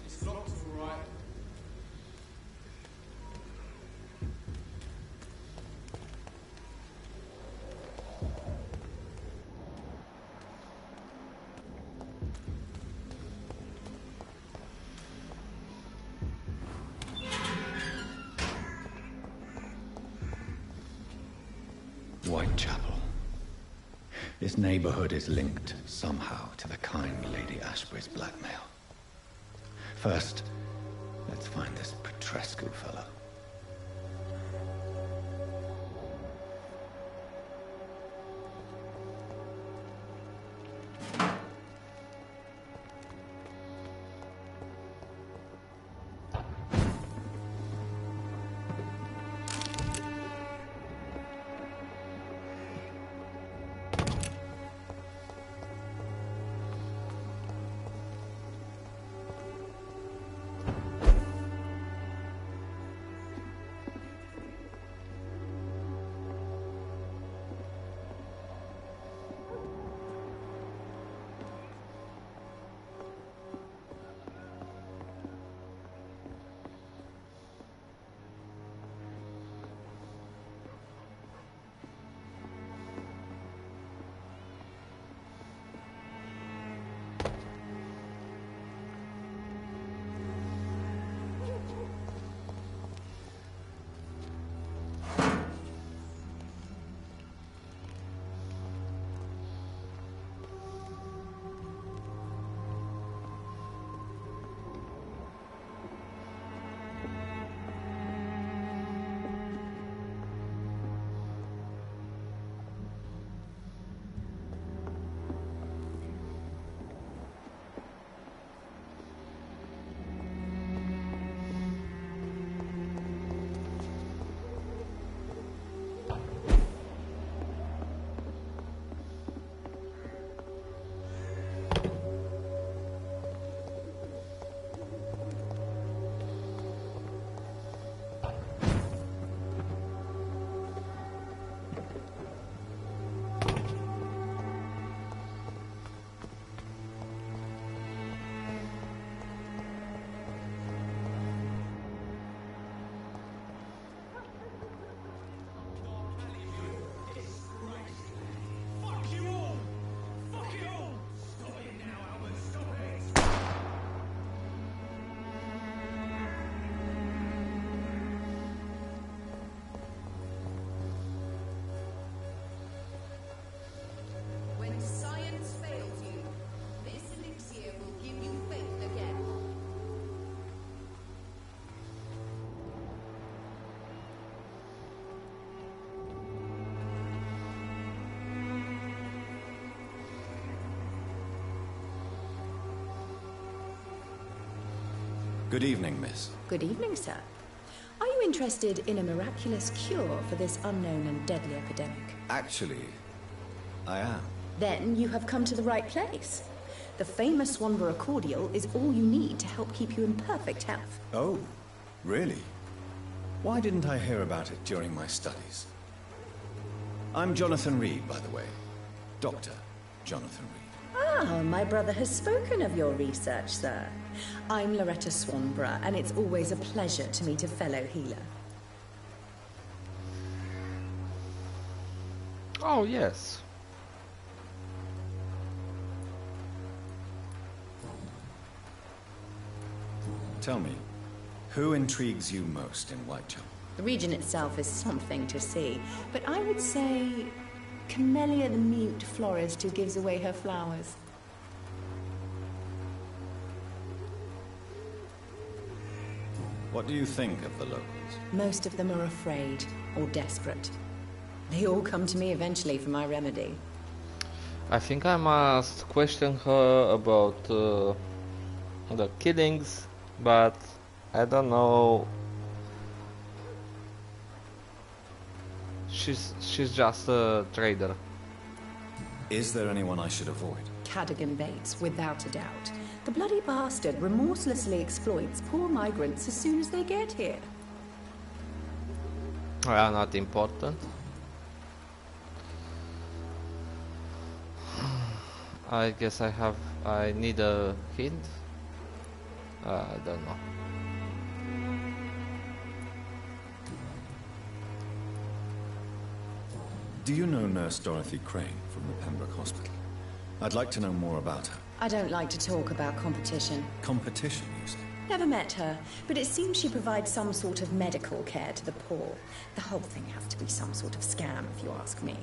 It's locked, all right. Whitechapel. This neighborhood is linked somehow to the kind Lady Ashbury's blackmail. First, let's find this Petrescu fellow. Good evening, miss. Good evening, sir. Are you interested in a miraculous cure for this unknown and deadly epidemic? Actually, I am. Then you have come to the right place. The famous Swanborough cordial is all you need to help keep you in perfect health. Oh, really? Why didn't I hear about it during my studies? I'm Jonathan Reed, by the way. Dr. Jonathan Reed. Ah, my brother has spoken of your research, sir. I'm Loretta Swanborough, and it's always a pleasure to meet a fellow healer. Oh, yes. Tell me, who intrigues you most in Whitechapel? The region itself is something to see, but I would say Camellia the mute florist who gives away her flowers. What do you think of the locals? Most of them are afraid or desperate. They all come to me eventually for my remedy. I think I must question her about the killings, but I don't know. She's just a trader. Is there anyone I should avoid? Cadogan Bates, without a doubt. The bloody bastard remorselessly exploits poor migrants as soon as they get here. Well, not important. I guess I need a hint. I don't know. Do you know Nurse Dorothy Crane from the Pembroke Hospital? I'd like to know more about her. I don't like to talk about competition. Competition, you say? Never met her, but it seems she provides some sort of medical care to the poor. The whole thing has to be some sort of scam, if you ask me.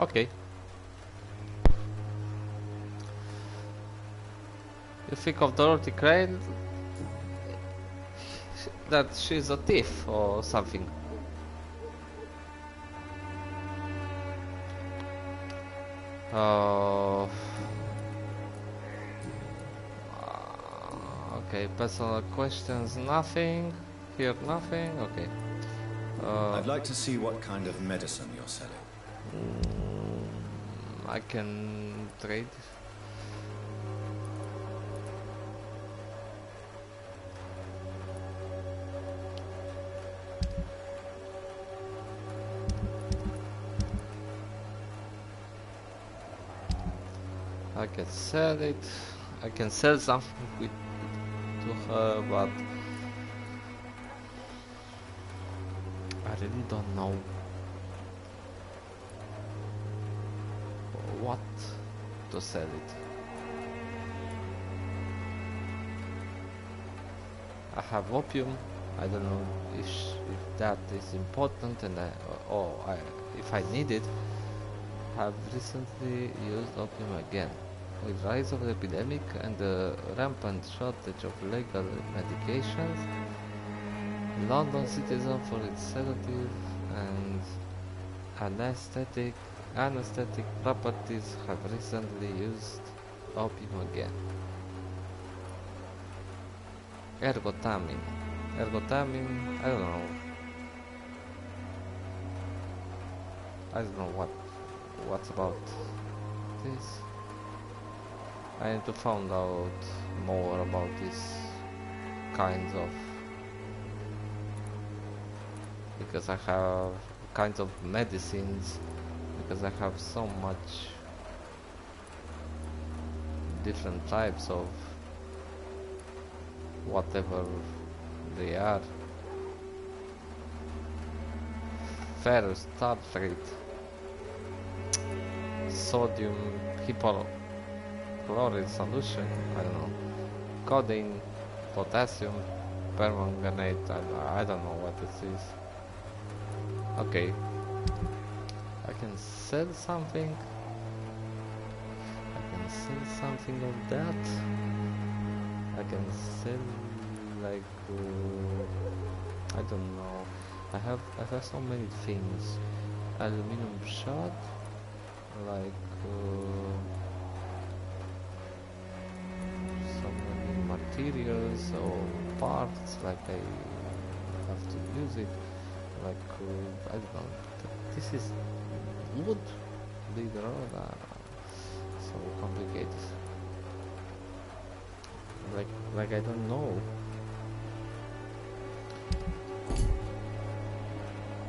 Okay. You think of Dorothy Crane that she's a thief or something. Okay, personal questions, nothing. Here, nothing. Okay. I'd like to see what kind of medicine you're selling. I can trade. I can sell it. I can sell something to her, but I really don't know what to sell it. I have opium. I don't know if that is important, and if I need it. Have recently used opium again. With the rise of the epidemic and the rampant shortage of legal medications, London citizen for its sedative and anesthetic properties have recently used opium again. Ergotamine, I don't know what's about this. I need to find out more about these kinds of, because I have kinds of medicines, because I have so much different types of whatever they are. Ferrous tartrate, sodium hypochlorite solution, I don't know, codeine, potassium permanganate, I don't know what this is. Okay, I can sell something. Of that. I can sell like I don't know. I have so many things. Aluminum shot, like so many materials or parts, like I have to use it, like I don't know, this is wood, later on, so complicated, like I don't know.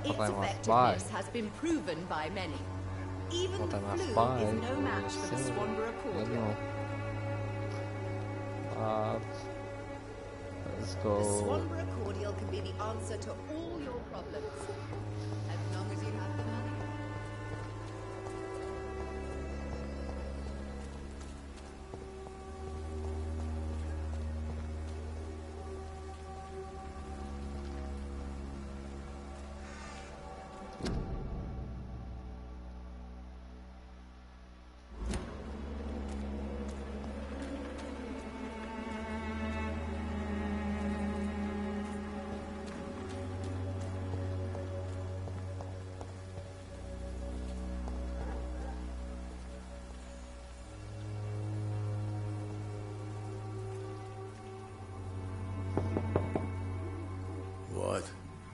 Its I must buy. effectiveness has been proven by many. Even What the I must flu buy is no match for the is Swanborough I don't cordial. know. Let's The go. Swanborough cordial can be the answer to all your problems, as long as you have the money.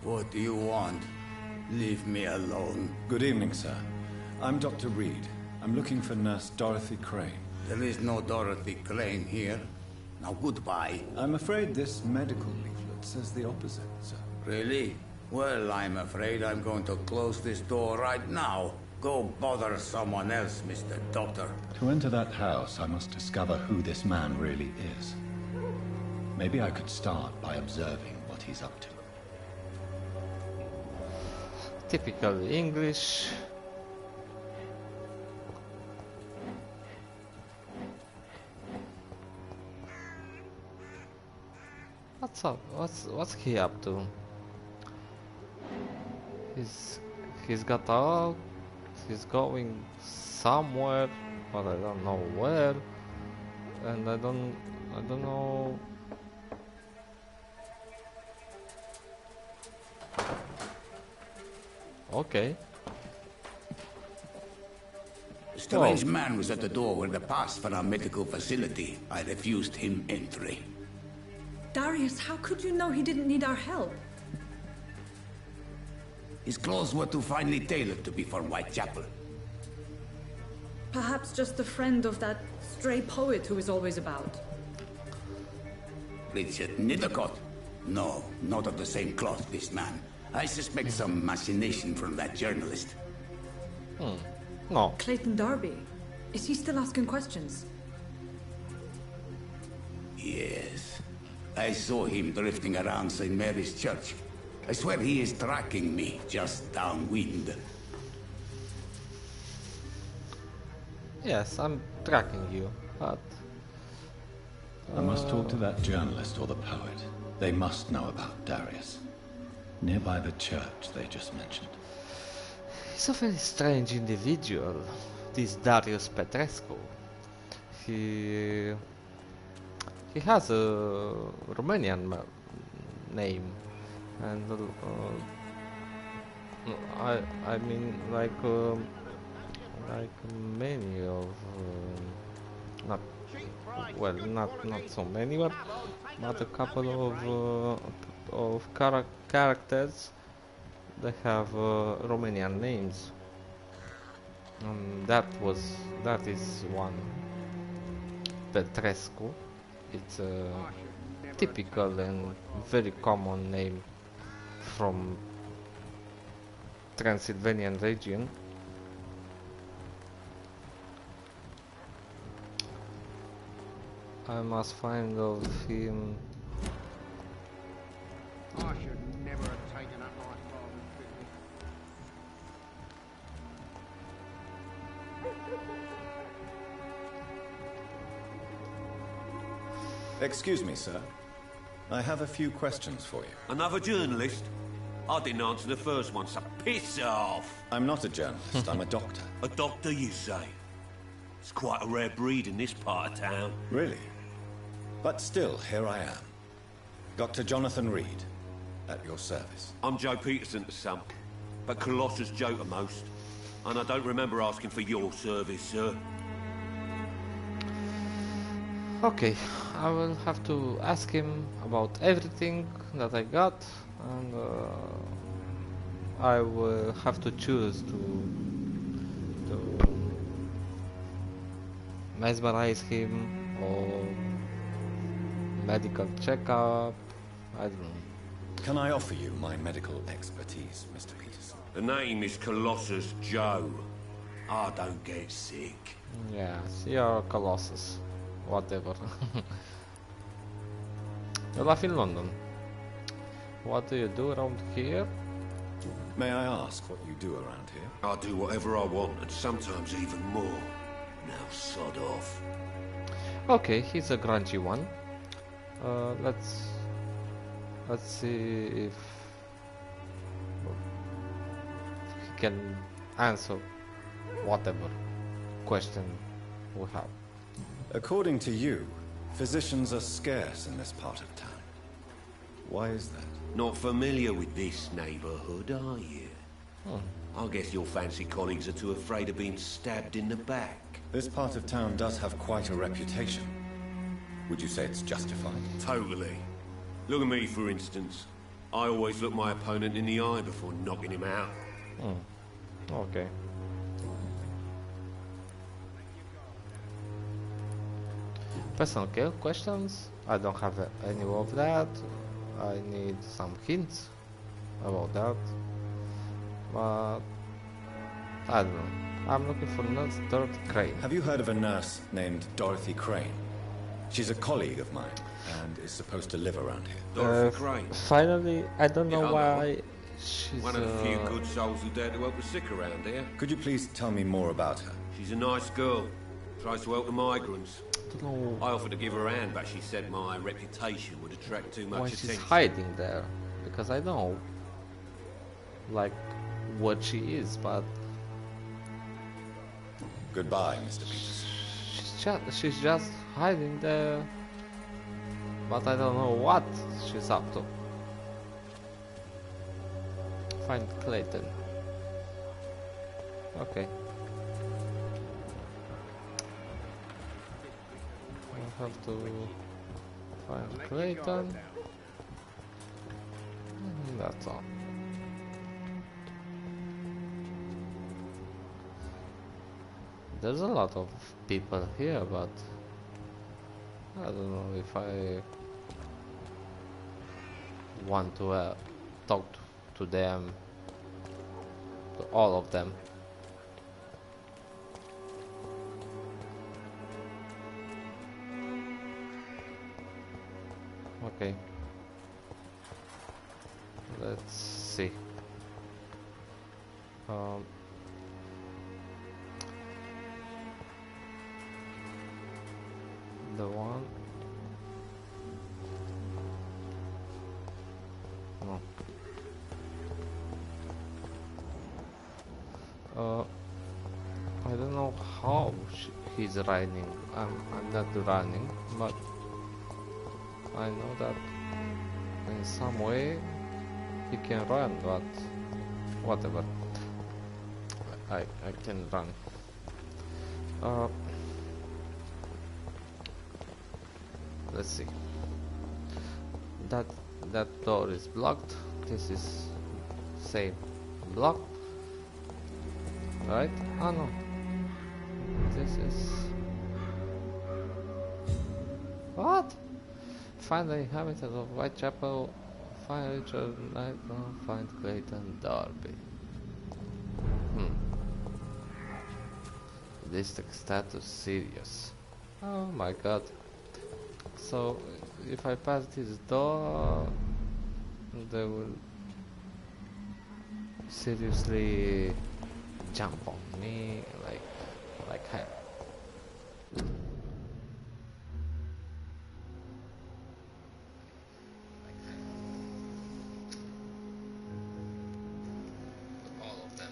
What do you want? Leave me alone. Good evening, sir. I'm Dr. Reed. I'm looking for Nurse Dorothy Crane. There is no Dorothy Crane here. Now goodbye. I'm afraid this medical leaflet says the opposite, sir. Really? Well, I'm afraid I'm going to close this door right now. Go bother someone else, Mr. Doctor. To enter that house, I must discover who this man really is. Maybe I could start by observing what he's up to. Typical English. What's up? What's he up to? He's got out. He's going somewhere, but I don't know where, and I don't know. Okay. A strange man was at the door with a pass for our medical facility. I refused him entry. Darius, how could you know he didn't need our help? His clothes were too finely tailored to be for Whitechapel. Perhaps just a friend of that stray poet who is always about. Richard Nithercott? No, not of the same cloth, this man. I suspect some machination from that journalist. No. Clayton Darby. Is he still asking questions? Yes. I saw him drifting around St. Mary's Church. I swear he is tracking me, just downwind. Yes, I'm tracking you, but... I must talk to that journalist or the poet. They must know about Darius. Nearby the church they just mentioned. He's a very strange individual, this Darius Petrescu. He has a Romanian name, and I mean like many of not so many, but a couple of characters. They have Romanian names. That is one. Petrescu. It's a typical and very common name from Transylvanian region. I must find of him. I should never have taken up my father's business. Excuse me, sir. I have a few questions for you. Another journalist? I didn't answer the first one, so piss off! I'm not a journalist, I'm a doctor. A doctor, you say? It's quite a rare breed in this part of town. Really? But still, here I am. Dr. Jonathan Reed, at your service. I'm Joe Peterson to some, but Colossus Joe to most. And I don't remember asking for your service, sir. Okay, I will have to ask him about everything that I got, and I will have to choose to mesmerize him or medical checkup. I don't know. Can I offer you my medical expertise, Mr. Peterson? The name is Colossus Joe. I don't get sick. Yes, you're Colossus. Whatever. You live in London. What do you do around here? May I ask what you do around here? I do whatever I want, and sometimes even more. Now sod off. Okay, he's a grungy one. Let's see if he can answer whatever question we have. According to you, physicians are scarce in this part of town. Why is that? Not familiar with this neighborhood, are you? I guess your fancy colleagues are too afraid of being stabbed in the back. This part of town does have quite a reputation. Would you say it's justified? Totally. Look at me, for instance. I always look my opponent in the eye before knocking him out. Okay. personal care questions. I don't have any of that. I need some hints about that. But I don't know. I'm looking for Nurse Dorothy Crane. Have you heard of a nurse named Dorothy Crane? She's a colleague of mine and is supposed to live around here. Dorothy Crane. Finally, I don't know Yeah, why she's One of the few good souls who dare to help the sick around here. Could you please tell me more about her? She's a nice girl. Tries to help the migrants. I don't know I offered to give her a hand, but she said my reputation would attract too much why attention. she's hiding there. Because I know, like, what she is, but Goodbye, Mr. Peters. she's just hiding there. But I don't know what she's up to. Find Clayton. Okay. I have to find Clayton. And that's all. There's a lot of people here, but I don't know if I want to talk to them, to all of them. Okay, let's see. The one. No. I don't know how he's running. I'm not running, but I know that in some way he can run, but whatever. I can run. Let's see. That door is blocked. This is same block, right? Oh no. This is what? Find the inhabitants of Whitechapel. Find Richard Nightmare. Find Clayton Darby. District status serious. Oh my god. So if I pass this door, they will seriously jump on me like hell. All of them.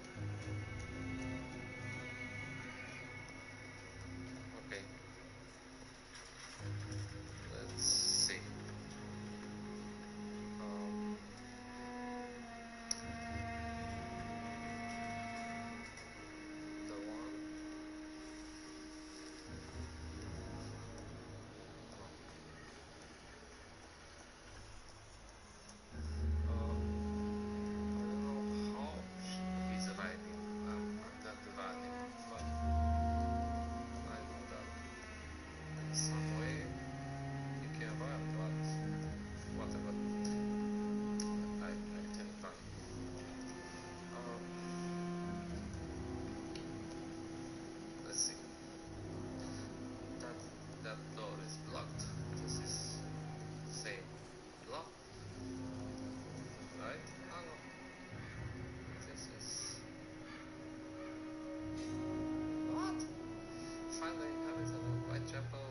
Okay. Let's see. The one. He's riding. I'm not running, but I know that in some way he can run, but whatever. I can run. Let's see. That door is blocked. This is same block, right? Oh no. This is what? Find the inhabitant of Whitechapel.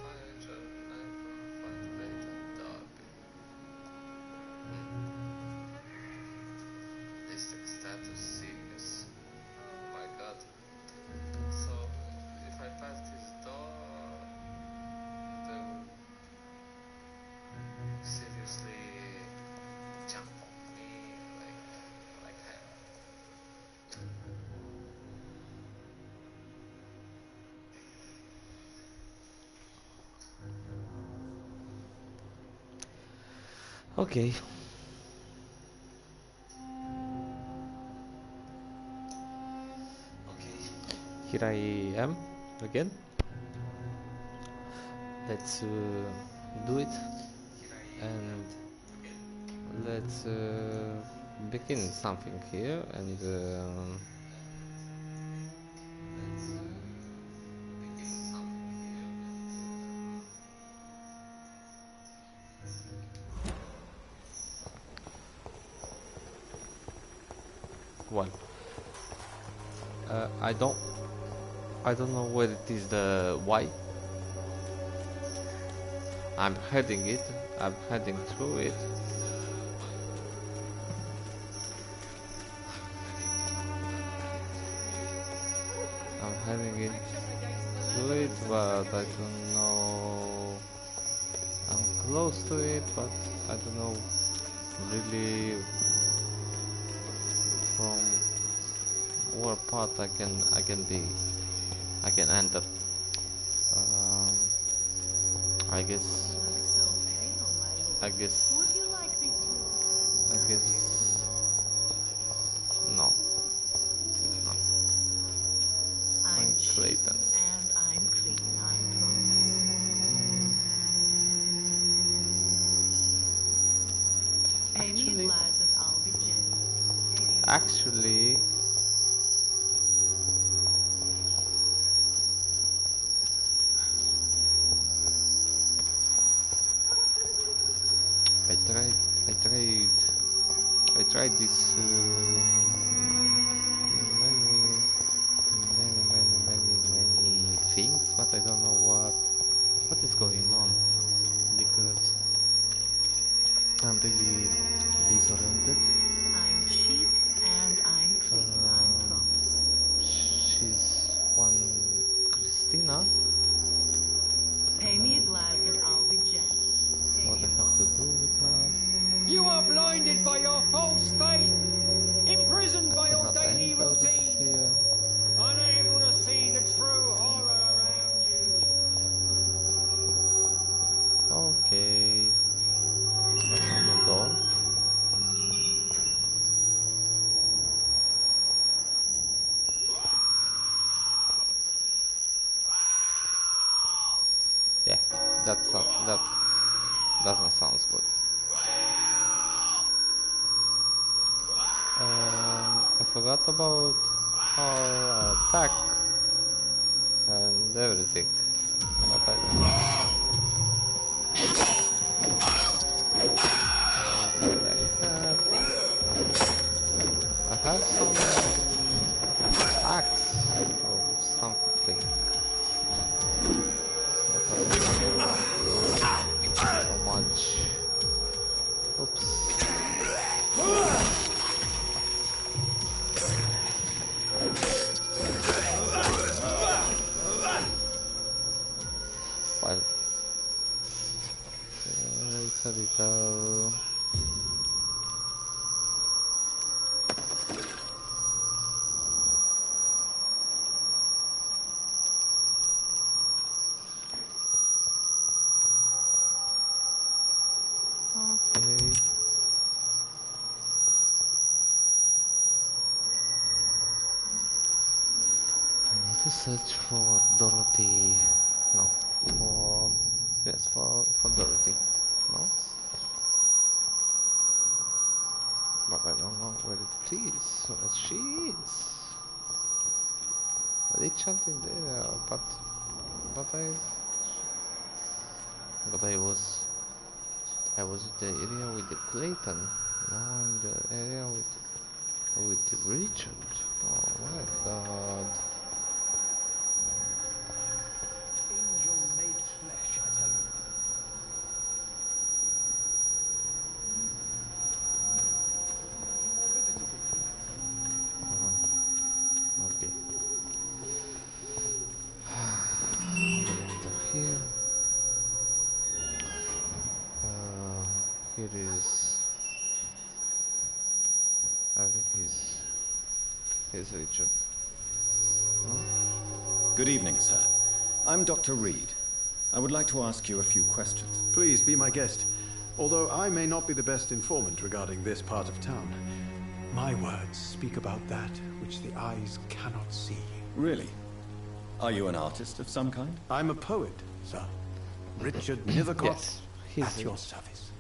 Find Richard Nightmare. Find Clayton Darby. District status serious. Oh my god. So if I pass this door, they will seriously jump on me like hell. Okay. Okay. Here here I am again. Let's do it, and let's begin something here, and well, I don't know where it is the why. I'm heading through it. I'm heading it through it, but I don't know. I'm close to it, but I don't know really from what part I can enter. I guess no, it's not. I'm Clayton. And I'm clean, I promise. Actually, I tried this many things, but I don't know what is going on, because I'm really disoriented. I'm cheap and I'm clean, I promise. She's one Christina. Pay me a glass and I'll be gentle. What I have to do with her? You are blinded by your false faith, imprisoned by your daily routine, unable to see the true horror around you. Okay. Open the door. Yeah, that doesn't sound good. I forgot about our attack and everything. But I don't know. Like that. I have some axe or something. So much. Oops. Well, it's a little. Okay. I need to search for Dorothy. No, for Dorothy. No, but I don't know where it is. Where she is. I did something there, but I was in the area with the Clayton. Now I'm in the area with Richard. Oh my God. Angel made flesh, I tell you. Okay. Enter here. Here is. I think here's Richard. Huh? Good evening, sir. I'm Dr. Reed. I would like to ask you a few questions. Please be my guest. Although I may not be the best informant regarding this part of town, my words speak about that which the eyes cannot see. Really? Are you an artist of some kind? I'm a poet, sir. Richard Nethercott, Yes, he's at your service.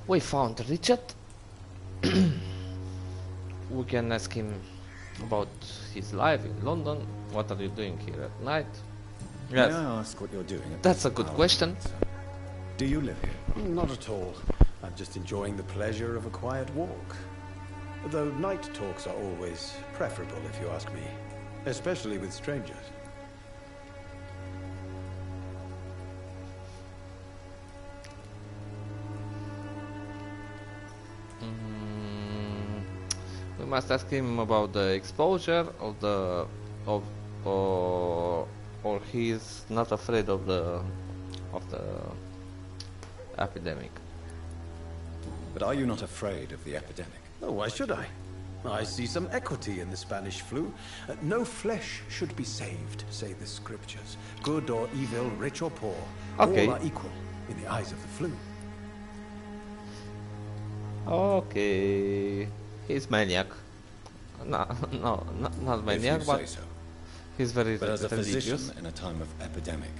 We found Richard. We can ask him about his life in London. What are you doing here at night? Yes. May I ask what you're doing at That's this a good hour? question. Do you live here? Not at all. I'm just enjoying the pleasure of a quiet walk. Though night talks are always preferable, if you ask me. Especially with strangers. We must ask him about the exposure of the or he's not afraid of the epidemic. But are you not afraid of the epidemic? Oh, why should I? I see some equity in the Spanish flu. No flesh should be saved, say the scriptures. Good or evil, rich or poor, Okay. all are equal in the eyes of the flu. Okay, he's maniac. No, not maniac, If you but say so. he's very But as a religious. physician in a time of epidemic,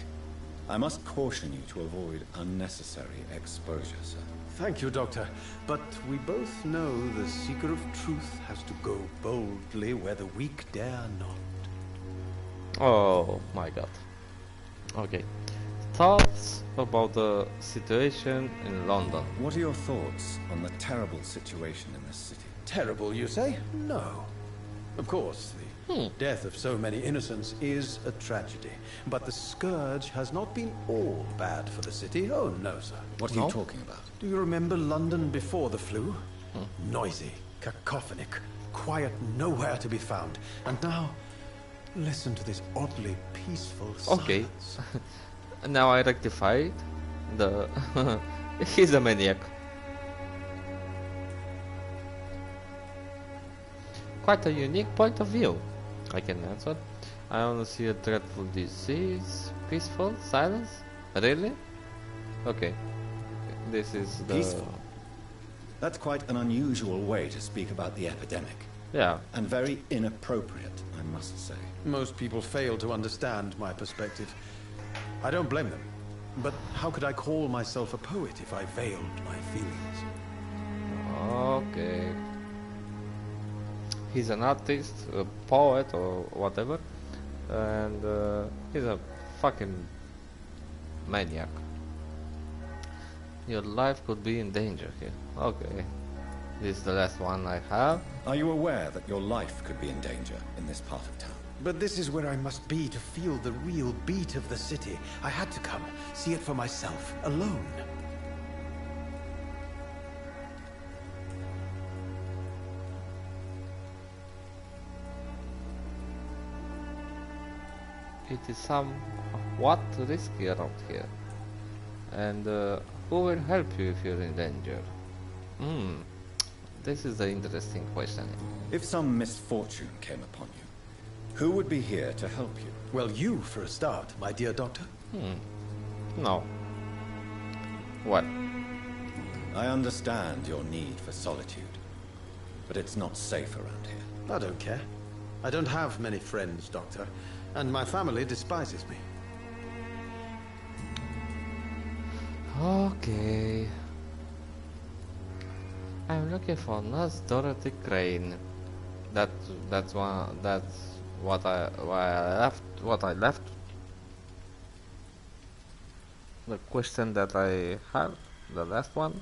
I must caution you to avoid unnecessary exposure, sir. Thank you, Doctor. But we both know the seeker of truth has to go boldly where the weak dare not. Oh my god. Okay. Thoughts about the situation in London? What are your thoughts on the terrible situation in this city? Terrible, you say? No. Of course, the death of so many innocents is a tragedy. But the scourge has not been all bad for the city. Oh, no, sir. What are you talking about? Do you remember London before the flu? Noisy, cacophonic, quiet nowhere to be found. And now, listen to this oddly peaceful Okay. silence. Now I rectified the he's a maniac. Quite a unique point of view, I can answer. I only see a dreadful disease. Peaceful silence? Really? Okay. This is the Peaceful? That's quite an unusual way to speak about the epidemic. Yeah. And very inappropriate, I must say. Most people fail to understand my perspective. I don't blame them. But how could I call myself a poet if I veiled my feelings? Okay. He's an artist, a poet, or whatever, and he's a fucking maniac. Your life could be in danger here. Okay. This is the last one I have. Are you aware that your life could be in danger in this part of town? But this is where I must be to feel the real beat of the city. I had to come, see it for myself, alone. It is somewhat risky around here. And who will help you if you're in danger? This is an interesting question. If some misfortune came upon you, who would be here to help you? Well, you for a start, my dear doctor. No. What? I understand your need for solitude, but it's not safe around here. I don't care. I don't have many friends, Doctor, and my family despises me. Okay. I'm looking for Nurse Dorothy Crane. That's what I left. The question that I have, the last one.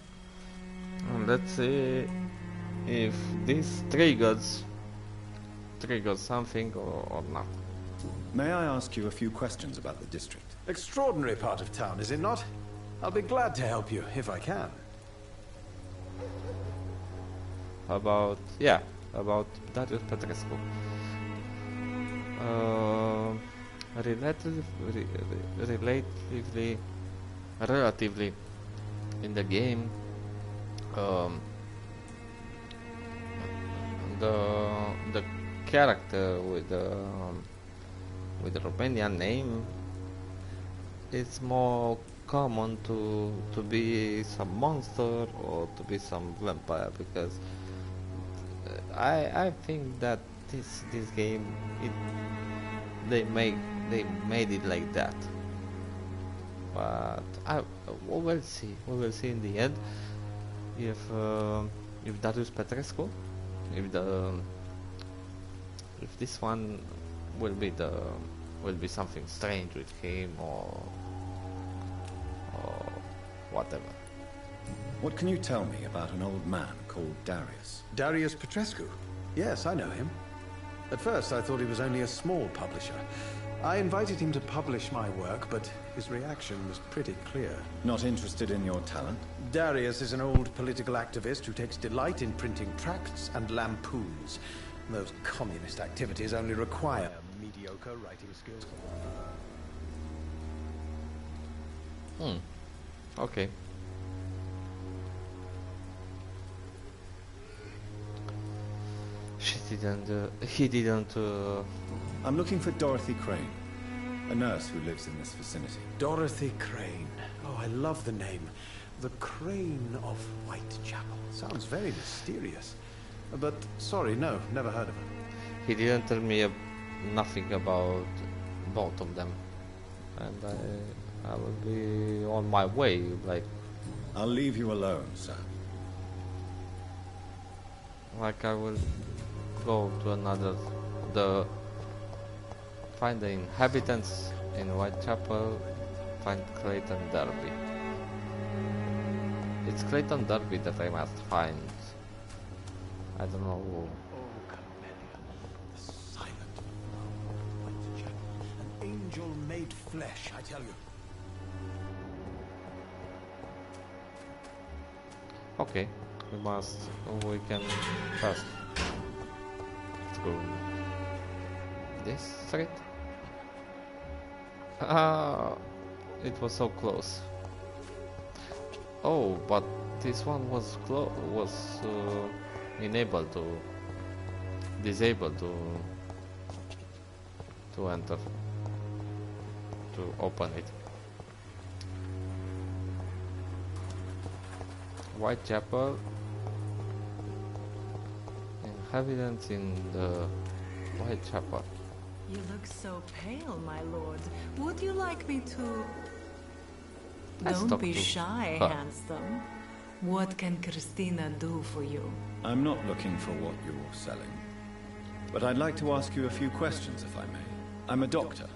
And let's see if this triggers something or not. May I ask you a few questions about the district? Extraordinary part of town, is it not? I'll be glad to help you, if I can. About Darius Petrescu. Relatively in the game, the character with the Romanian name, it's more common to be some monster or to be some vampire, because I think that this game, they made it like that. But we will see. We will see in the end if Darius Petrescu, if this one will be something strange with him or whatever. What can you tell me about an old man called Darius? Darius Petrescu? Yes, I know him. At first, I thought he was only a small publisher. I invited him to publish my work, but his reaction was pretty clear. Not interested in your talent? Darius is an old political activist who takes delight in printing tracts and lampoons. Those communist activities only require mediocre writing skills. Okay. He didn't. I'm looking for Dorothy Crane, a nurse who lives in this vicinity. Dorothy Crane. Oh, I love the name. The Crane of Whitechapel. Sounds very mysterious. But, sorry, no, never heard of her. He didn't tell me nothing about both of them. And I will be on my way, like... I'll leave you alone, sir. Like I will go to find the inhabitants in Whitechapel, find Clayton Derby. It's Clayton Derby that I must find. I don't know who. Oh, Carmelia, the silent Whitechapel. An angel made flesh, I tell you. Okay, we can first. Let's go this street. It was so close. Oh, but this one was disabled to enter, to open it. Whitechapel, inhabitants in the Whitechapel. You look so pale, my lord. Would you like me to... Don't be shy, handsome. What can Christina do for you? I'm not looking for what you're selling. But I'd like to ask you a few questions, if I may. I'm a doctor.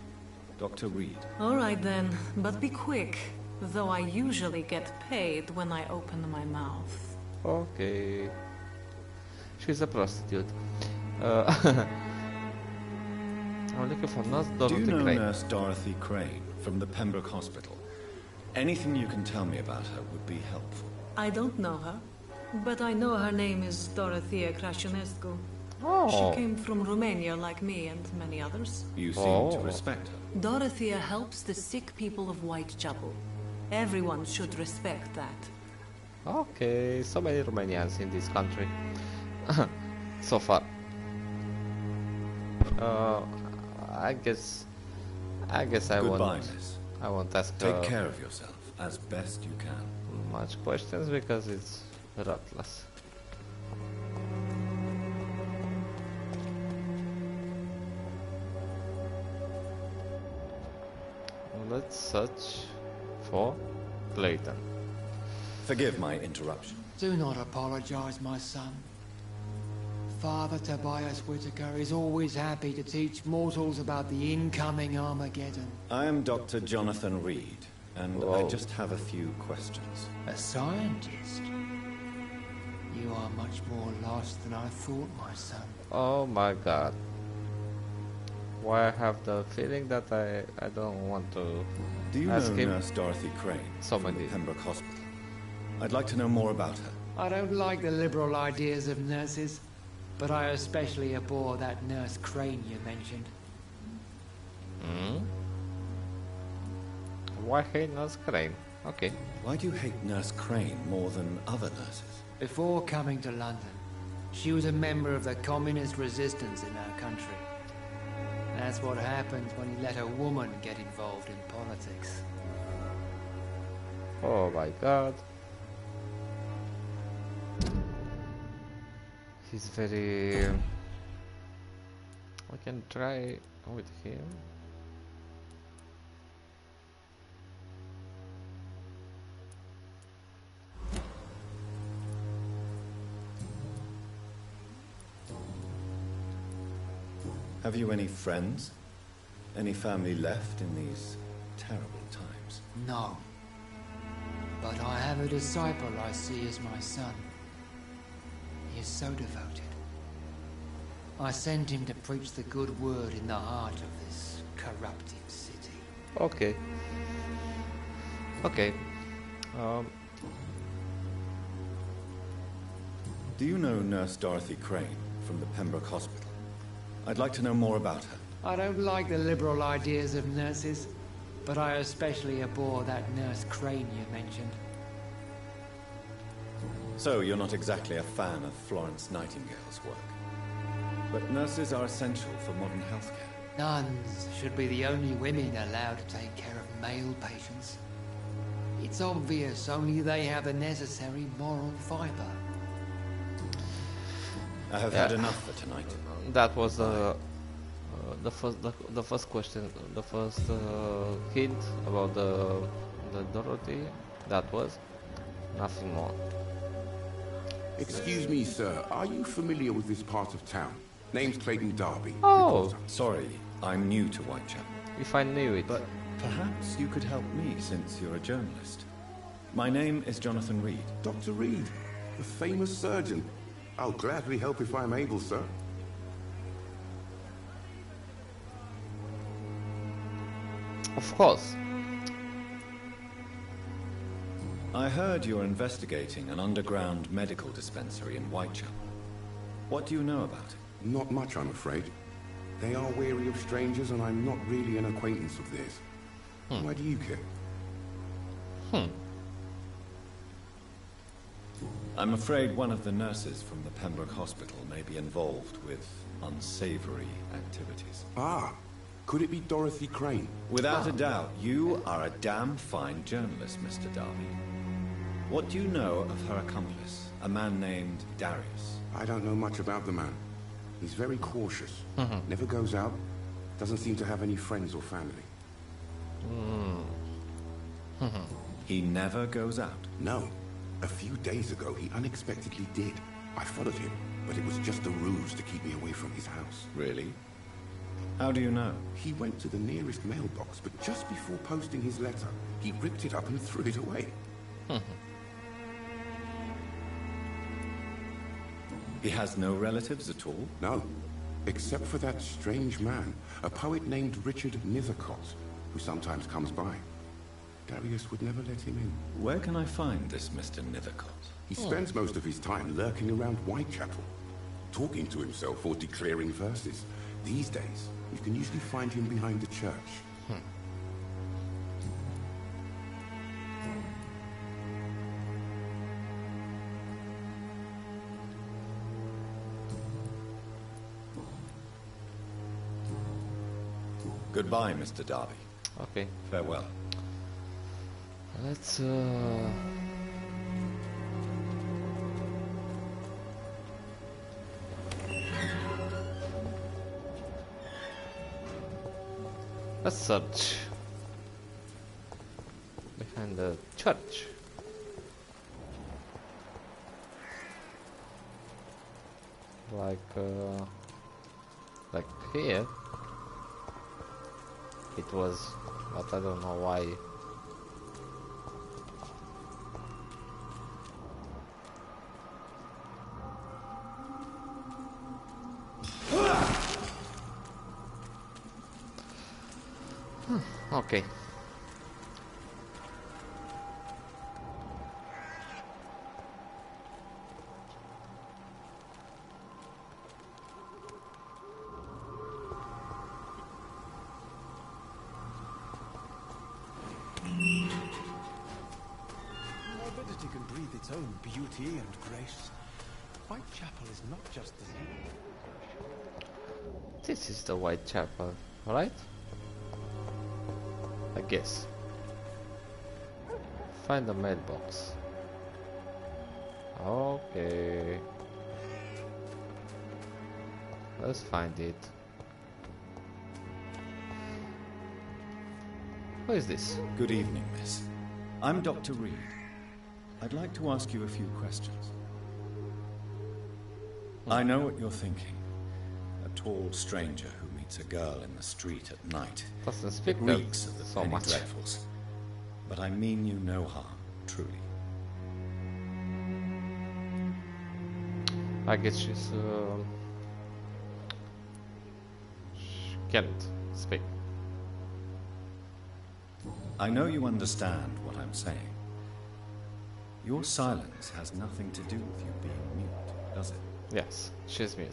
Dr. Reed. All right then, but be quick. Though I usually get paid when I open my mouth. Okay. She's a prostitute. I'm looking for Nurse Dorothy Do you know Crane. Nurse Dorothy Crane from the Pembroke Hospital? Anything you can tell me about her would be helpful. I don't know her, but I know her name is Dorothea Crăciunescu. Oh. She came from Romania like me and many others. You seem to respect her. Dorothea helps the sick people of Whitechapel. Everyone should respect that. Okay, so many Romanians in this country. So far. I guess I Goodbye, won't. miss. I won't ask Take care of yourself as best you can. much questions because it's ruthless. Let's search for Clayton. Forgive my interruption. Do not apologize, my son. Father Tobias Whitaker is always happy to teach mortals about the incoming Armageddon. I am Dr. Jonathan Reed, and I just have a few questions. A scientist? You are much more lost than I thought, my son. Oh my god. Why I have the feeling that I don't want to Do you ask know him Nurse Dorothy Crane from the somebody. Pembroke Hospital? I'd like to know more about her. I don't like the liberal ideas of nurses, but I especially abhor that Nurse Crane you mentioned. Hmm? Why hate Nurse Crane? Okay. Why do you hate Nurse Crane more than other nurses? Before coming to London, she was a member of the communist resistance in our country. That's what happens when you let a woman get involved in politics. Oh my god. He's very I can try with him. Have you any friends? Any family left in these terrible times? No. But I have a disciple I see as my son. He is so devoted. I sent him to preach the good word in the heart of this corrupted city. Okay. Okay. Do you know Nurse Dorothy Crane from the Pembroke Hospital? I'd like to know more about her. I don't like the liberal ideas of nurses, but I especially abhor that Nurse Crane you mentioned. So, you're not exactly a fan of Florence Nightingale's work. But nurses are essential for modern healthcare. Nuns should be the only women allowed to take care of male patients. It's obvious only they have the necessary moral fiber. I have had enough for tonight. That was the first question, the first hint about the Dorothy. That was nothing more. Excuse me, sir. Are you familiar with this part of town? Name's Clayton Darby. Oh, sorry, I'm new to Whitechapel. If I knew it. But perhaps you could help me since you're a journalist. My name is Jonathan Reed. Dr. Reed, the famous surgeon. I'll gladly help if I'm able, sir. Of course. I heard you're investigating an underground medical dispensary in Whitechapel. What do you know about it? Not much, I'm afraid. They are wary of strangers, and I'm not really an acquaintance of theirs. Why do you care? I'm afraid one of the nurses from the Pembroke Hospital may be involved with unsavory activities. Ah, could it be Dorothy Crane? Without a doubt, you are a damn fine journalist, Mr. Darby. What do you know of her accomplice, a man named Darius? I don't know much about the man. He's very cautious. Never goes out. Doesn't seem to have any friends or family. He never goes out? No. A few days ago, he unexpectedly did. I followed him, but it was just a ruse to keep me away from his house. Really? How do you know? He went to the nearest mailbox, but just before posting his letter, he ripped it up and threw it away. He has no relatives at all? No, except for that strange man, a poet named Richard Nethercott, who sometimes comes by. Darius would never let him in. Where can I find this Mr. Nethercott? He spends most of his time lurking around Whitechapel, talking to himself or declaring verses. These days, you can usually find him behind the church. Goodbye, Mr. Darby. Okay. Farewell. Let's search behind the church. Like here. It was, but I don't know why. Okay. Morbidity can breathe its own beauty and grace. Whitechapel is not just the name. This is the Whitechapel, right? I guess. Find the mailbox. Okay. Let's find it. Who is this? Good evening, miss. I'm Dr. Reed. I'd like to ask you a few questions. I know what you're thinking. A tall stranger who meets a girl in the street at night. Doesn't speak reeks of the so penny much. dreadfuls. But I mean you no harm, truly. I guess she can't speak. I know you understand what I'm saying. Your silence has nothing to do with you being mute, does it? Yes, she's mute.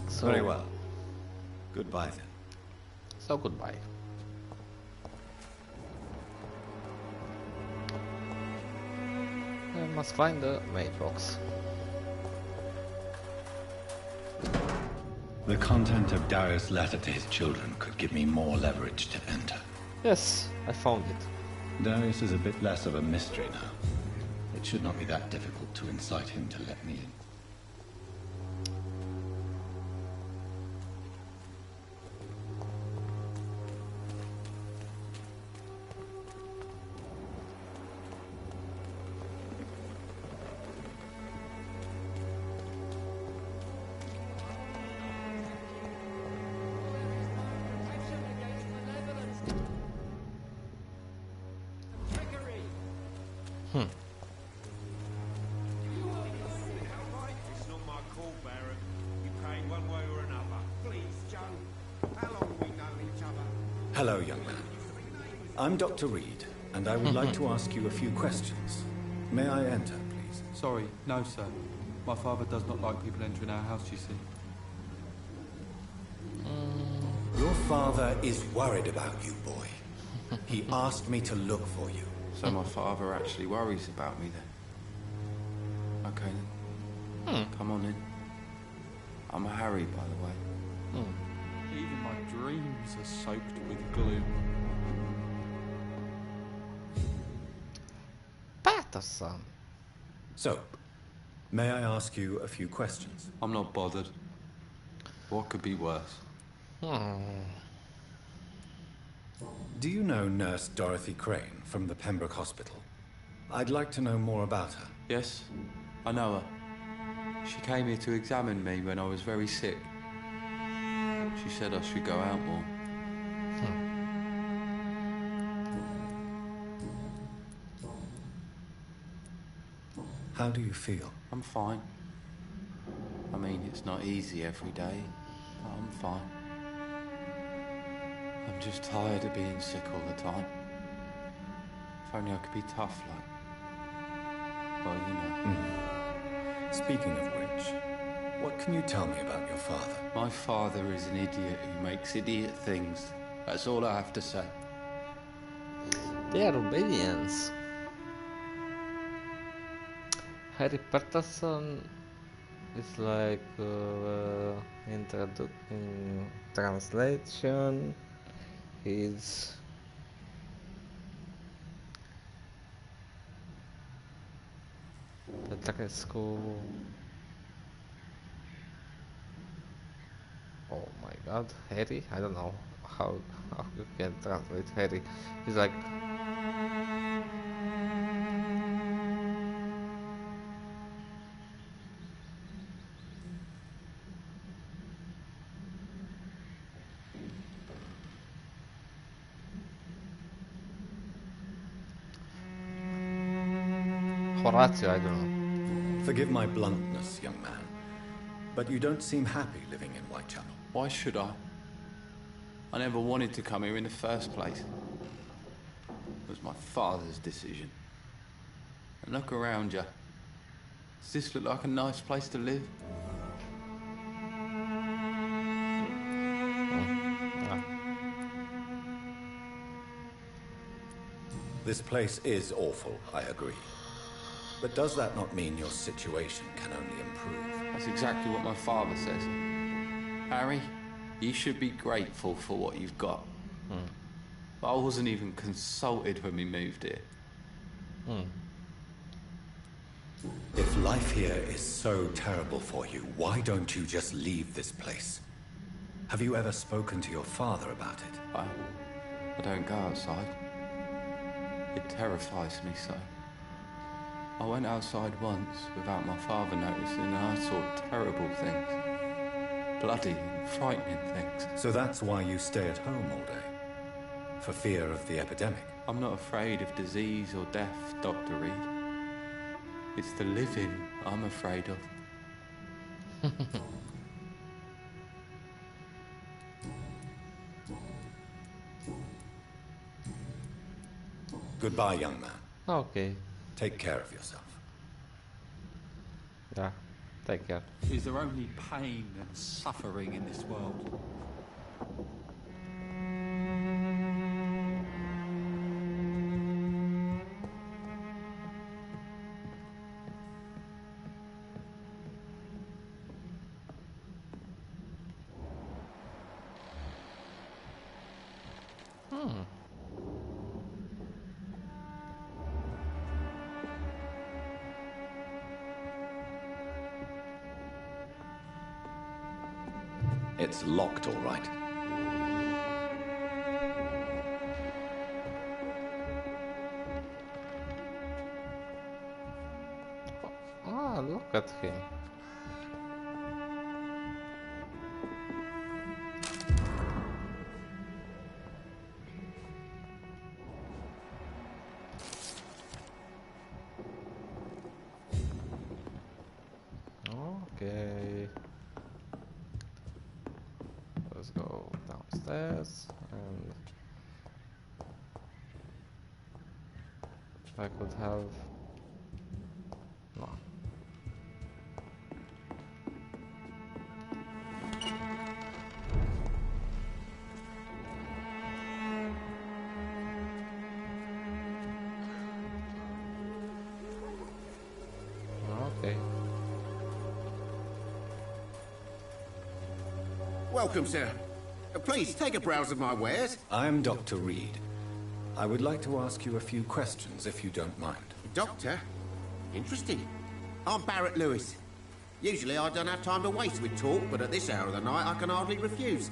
So, very well. Goodbye then. So goodbye. I must find the mailbox. The content of Darius' letter to his children could give me more leverage to enter. Yes, I found it. Darius is a bit less of a mystery now. It should not be that difficult to incite him to let me in. It's not my call, Baron. You pay one way or another. Please, Joe. How long we know each other? Hello, young man. I'm Dr. Reed, and I would like to ask you a few questions. May I enter, please? Sorry, no, sir. My father does not like people entering our house, you see. Your father is worried about you, boy. He asked me to look for you. So my father actually worries about me then? Okay then. Come on in. I'm a Harry, by the way. Even my dreams are soaked with gloom. Patterson. So, may I ask you a few questions? I'm not bothered. What could be worse? Do you know Nurse Dorothy Crane from the Pembroke Hospital? I'd like to know more about her. Yes, I know her. She came here to examine me when I was very sick. She said I should go out more. How do you feel? I'm fine. I mean, it's not easy every day, but I'm fine. I'm just tired of being sick all the time. If only I could be tough like... Well, you know. Speaking of which, what can you tell me about your father? My father is an idiot who makes idiot things. That's all I have to say. They are Romanians. Harry Patterson is like in translation. He's Petrescu. Oh my god, Harry? I don't know how you can translate Harry. He's like Horatio, I don't know. Forgive my bluntness, young man, but you don't seem happy living in Whitechapel. Why should I? I never wanted to come here in the first place. It was my father's decision. And look around you. Does this look like a nice place to live? This place is awful, I agree. But does that not mean your situation can only improve? That's exactly what my father says. Harry, you should be grateful for what you've got. But I wasn't even consulted when we moved here. life here is so terrible for you, why don't you just leave this place? Have you ever spoken to your father about it? I don't go outside. It terrifies me so. I went outside once without my father noticing and I saw terrible things. Bloody and frightening things. So that's why you stay at home all day? For fear of the epidemic? I'm not afraid of disease or death, Dr. Reed. It's the living I'm afraid of. Goodbye, young man. Okay. Take care of yourself. Yeah, take care. Is there only pain and suffering in this world? It's locked, all right. Ah, look at him. Okay. Let's go downstairs and I could have no. Okay. Welcome, sir. Please, take a browse of my wares. I'm Dr. Reed. I would like to ask you a few questions, if you don't mind. Doctor? Interesting. I'm Barrett Lewis. Usually I don't have time to waste with talk, but at this hour of the night I can hardly refuse.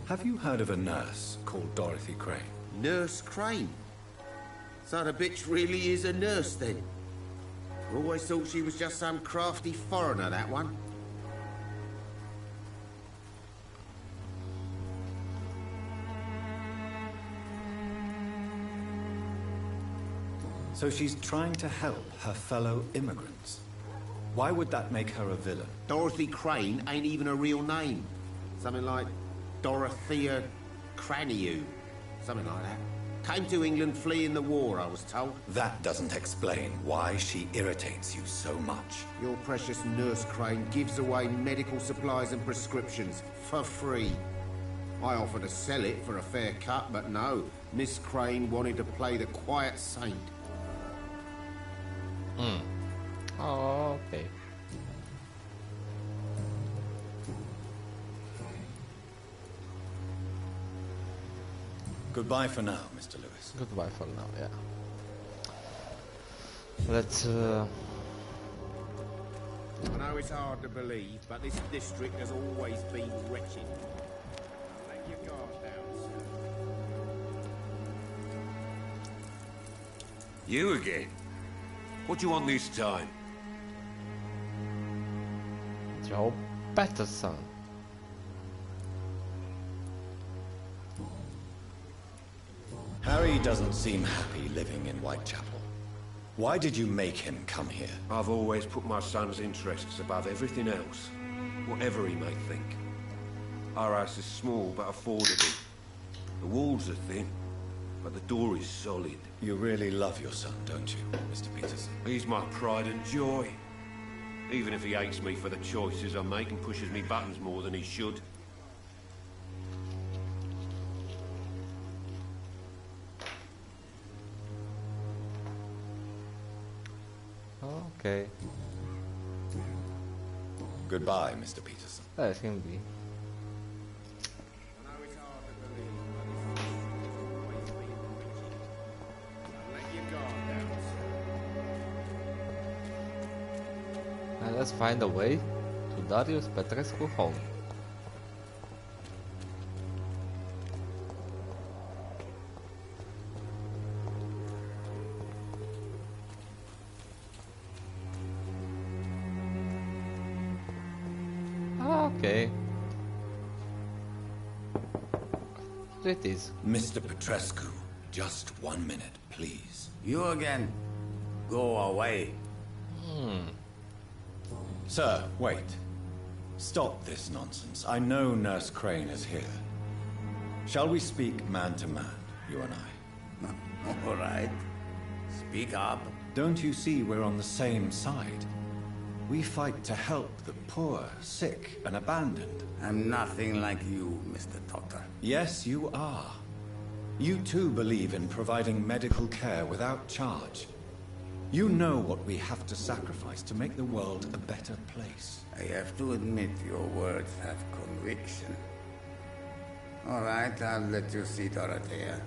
Have you heard of a nurse called Dorothy Crane? Nurse Crane? So the bitch really is a nurse, then? Always thought she was just some crafty foreigner, that one. So she's trying to help her fellow immigrants. Why would that make her a villain? Dorothy Crane ain't even a real name. Something like Dorothea Craniu. Something like that. Came to England fleeing the war, I was told. That doesn't explain why she irritates you so much. Your precious Nurse Crane gives away medical supplies and prescriptions for free. I offered to sell it for a fair cut, but no. Miss Crane wanted to play the quiet saint. Oh, okay. Goodbye for now, Mr. Lewis. Goodbye for now, yeah. Let's I know it's hard to believe, but this district has always been wretched. Let your guard down, sir. You again? What do you want this time? Joe Patterson. Harry doesn't seem happy living in Whitechapel. Why did you make him come here? I've always put my son's interests above everything else, whatever he may think. Our house is small but affordable. The walls are thin, but the door is solid. You really love your son, don't you, Mr. Peterson? He's my pride and joy. Even if he hates me for the choices I make and pushes me buttons more than he should. Okay. Goodbye, Mr. Peterson. Let him be. Let your let's find a way to Darius Petrescu home. Okay. So it is. Mr. Petrescu, just 1 minute, please. You again? Go away. Sir, wait. Stop this nonsense. I know Nurse Crane is here. Shall we speak man to man, you and I? All right. Speak up. Don't you see we're on the same side? We fight to help the poor, sick, and abandoned. I'm nothing like you, Mr. Doctor. Yes, you are. You too believe in providing medical care without charge. You know what we have to sacrifice to make the world a better place. I have to admit your words have conviction. All right, I'll let you see Dorothea.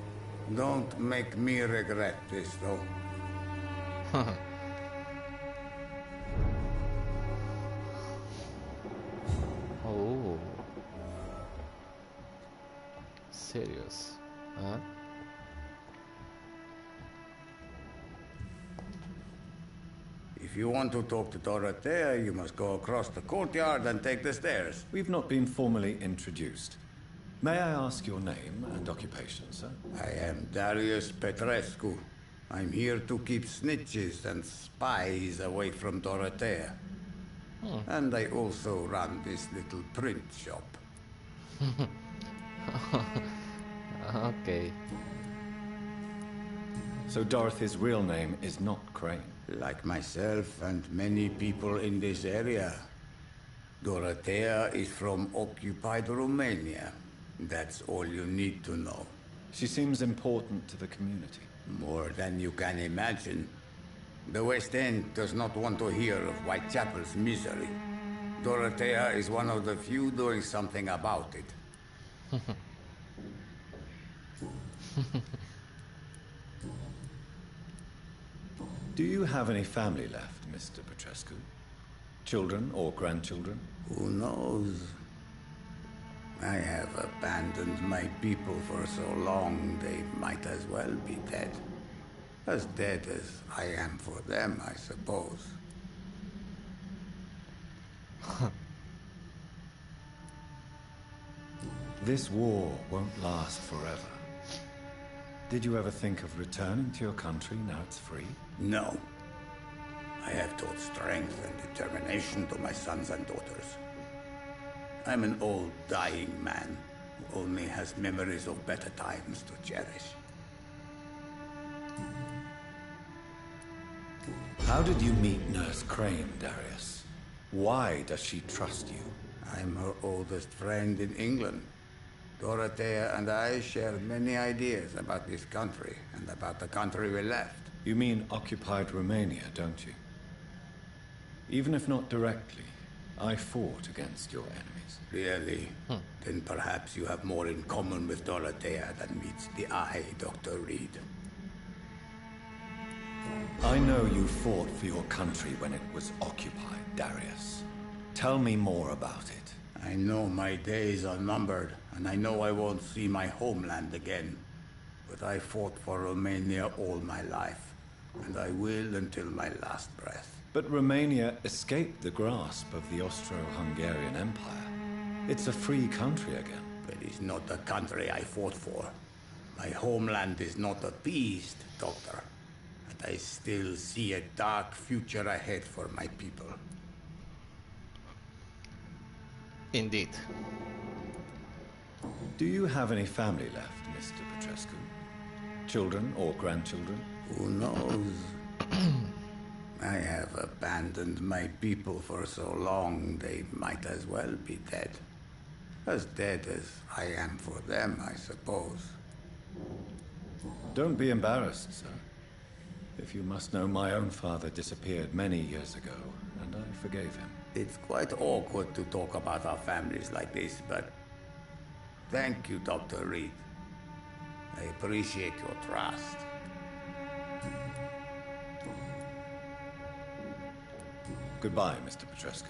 Don't make me regret this, though. Oh. Serious, huh? If you want to talk to Dorothea, you must go across the courtyard and take the stairs. We've not been formally introduced. May I ask your name and occupation, sir? I am Darius Petrescu. I'm here to keep snitches and spies away from Dorothea. And I also run this little print shop. Okay. So Dorothy's real name is not Crane? Like myself and many people in this area. Dorothea is from occupied Romania. That's all you need to know. She seems important to the community. More than you can imagine. The West End does not want to hear of Whitechapel's misery. Dorothea is one of the few doing something about it. Do you have any family left, Mr. Petrescu? Children or grandchildren? Who knows? I have abandoned my people for so long, they might as well be dead. As dead as I am for them, I suppose. This war won't last forever. Did you ever think of returning to your country now it's free? No. I have taught strength and determination to my sons and daughters. I'm an old, dying man who only has memories of better times to cherish. How did you meet Nurse Crane, Darius? Why does she trust you? I'm her oldest friend in England. Dorothea and I share many ideas about this country and about the country we left. You mean occupied Romania, don't you? Even if not directly, I fought against your enemies. Really? Then perhaps you have more in common with Dorothea than meets the eye, Dr. Reed. I know you fought for your country when it was occupied, Darius. Tell me more about it. I know my days are numbered, and I know I won't see my homeland again. But I fought for Romania all my life, and I will until my last breath. But Romania escaped the grasp of the Austro-Hungarian Empire. It's a free country again. But it's not the country I fought for. My homeland is not appeased, Doctor. And I still see a dark future ahead for my people. Indeed. Do you have any family left, Mr. Petrescu? Children or grandchildren? Who knows? I have abandoned my people for so long, they might as well be dead. As dead as I am for them, I suppose. Don't be embarrassed, sir. If you must know, my own father disappeared many years ago, and I forgave him. It's quite awkward to talk about our families like this, but thank you, Dr. Reed. I appreciate your trust. Goodbye, Mr. Petrescu.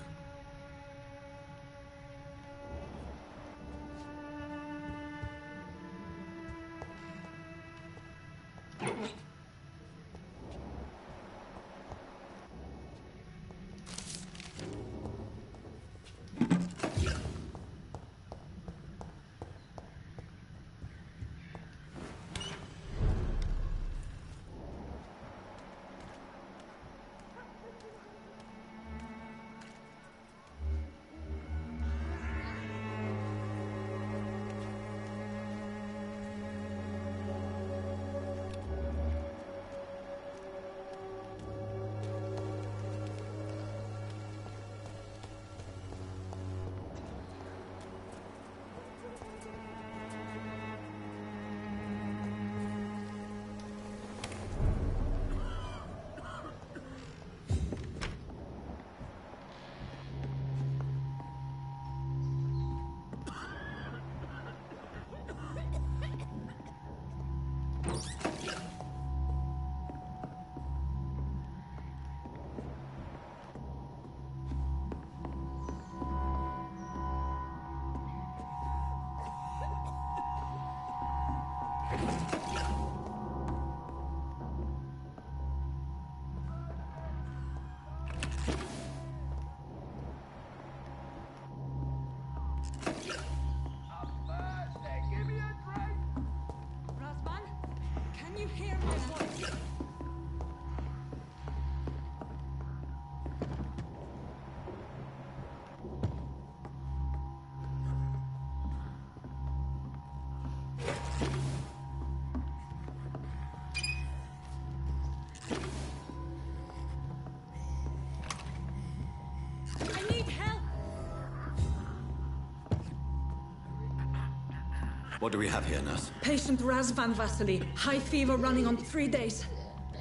What do we have here, nurse? Patient Razvan Vasily. High fever running on 3 days.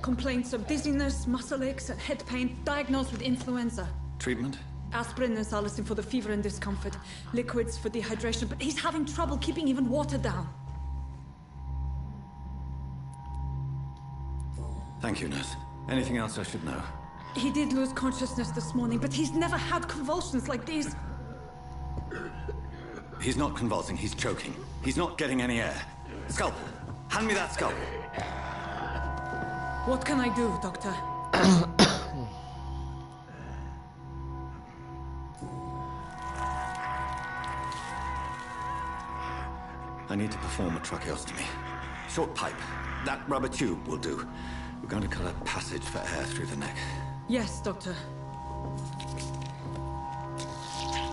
Complaints of dizziness, muscle aches, and head pain. Diagnosed with influenza. Treatment? Aspirin and salicin for the fever and discomfort. Liquids for dehydration, but he's having trouble keeping even water down. Thank you, nurse. Anything else I should know? He did lose consciousness this morning, but he's never had convulsions like these. He's not convulsing, he's choking. He's not getting any air. Scalpel! Hand me that scalpel! What can I do, Doctor? I need to perform a tracheostomy. Short pipe. That rubber tube will do. We're going to cut a passage for air through the neck. Yes, Doctor.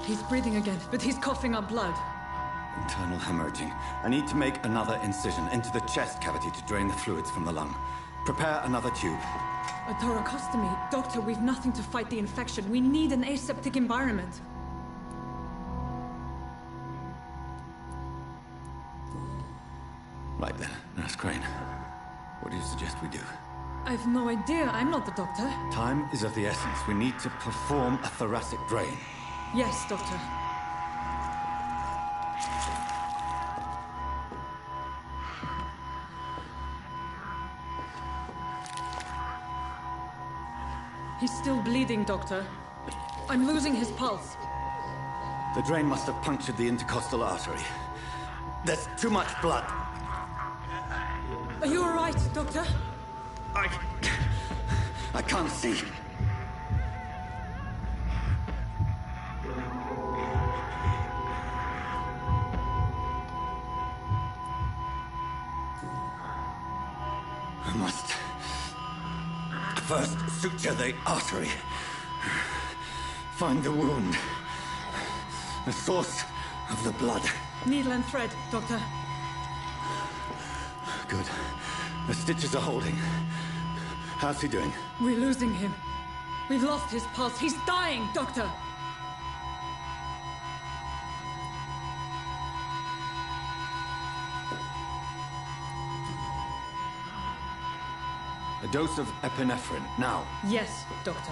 He's breathing again, but he's coughing up blood. Internal hemorrhaging. I need to make another incision into the chest cavity to drain the fluids from the lung. Prepare another tube. A thoracostomy. Doctor, we've nothing to fight the infection. We need an aseptic environment. Right then, Nurse Crane. What do you suggest we do? I've no idea. I'm not the doctor. Time is of the essence. We need to perform a thoracic drain. Yes, Doctor. He's still bleeding, Doctor. I'm losing his pulse. The drain must have punctured the intercostal artery. There's too much blood. Are you all right, Doctor? I can't see. I must first suture the artery. Find the wound. The source of the blood. Needle and thread, Doctor. Good. The stitches are holding. How's he doing? We're losing him. We've lost his pulse. He's dying, Doctor. A dose of epinephrine, now. Yes, Doctor.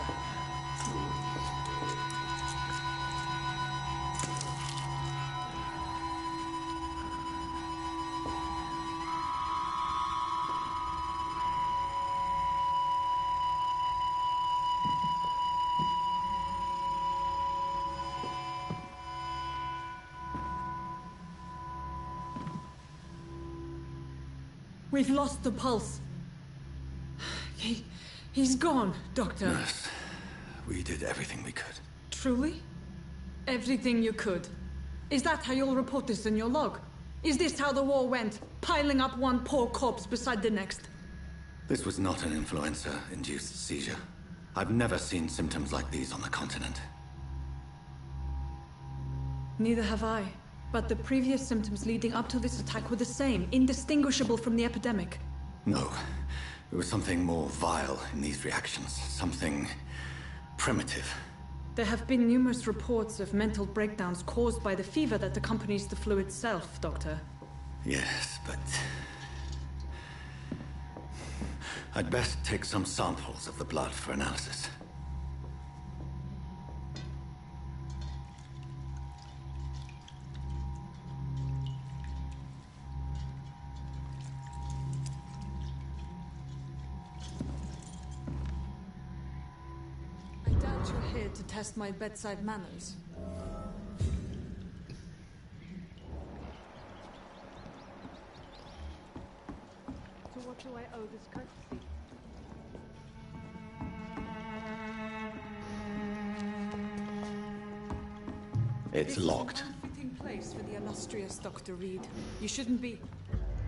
We've lost the pulse. He's gone, Doctor. Nurse, we did everything we could. Truly? Everything you could? Is that how you'll report this in your log? Is this how the war went? Piling up one poor corpse beside the next? This was not an influenza-induced seizure. I've never seen symptoms like these on the continent. Neither have I. But the previous symptoms leading up to this attack were the same, indistinguishable from the epidemic. No. There was something more vile in these reactions. Something primitive. There have been numerous reports of mental breakdowns caused by the fever that accompanies the flu itself, Doctor. Yes, but... I'd best take some samples of the blood for analysis. I doubt you're here to test my bedside manners. To what do I owe this courtesy? It's locked. This is an unfitting place for the illustrious Dr. Reed. You shouldn't be...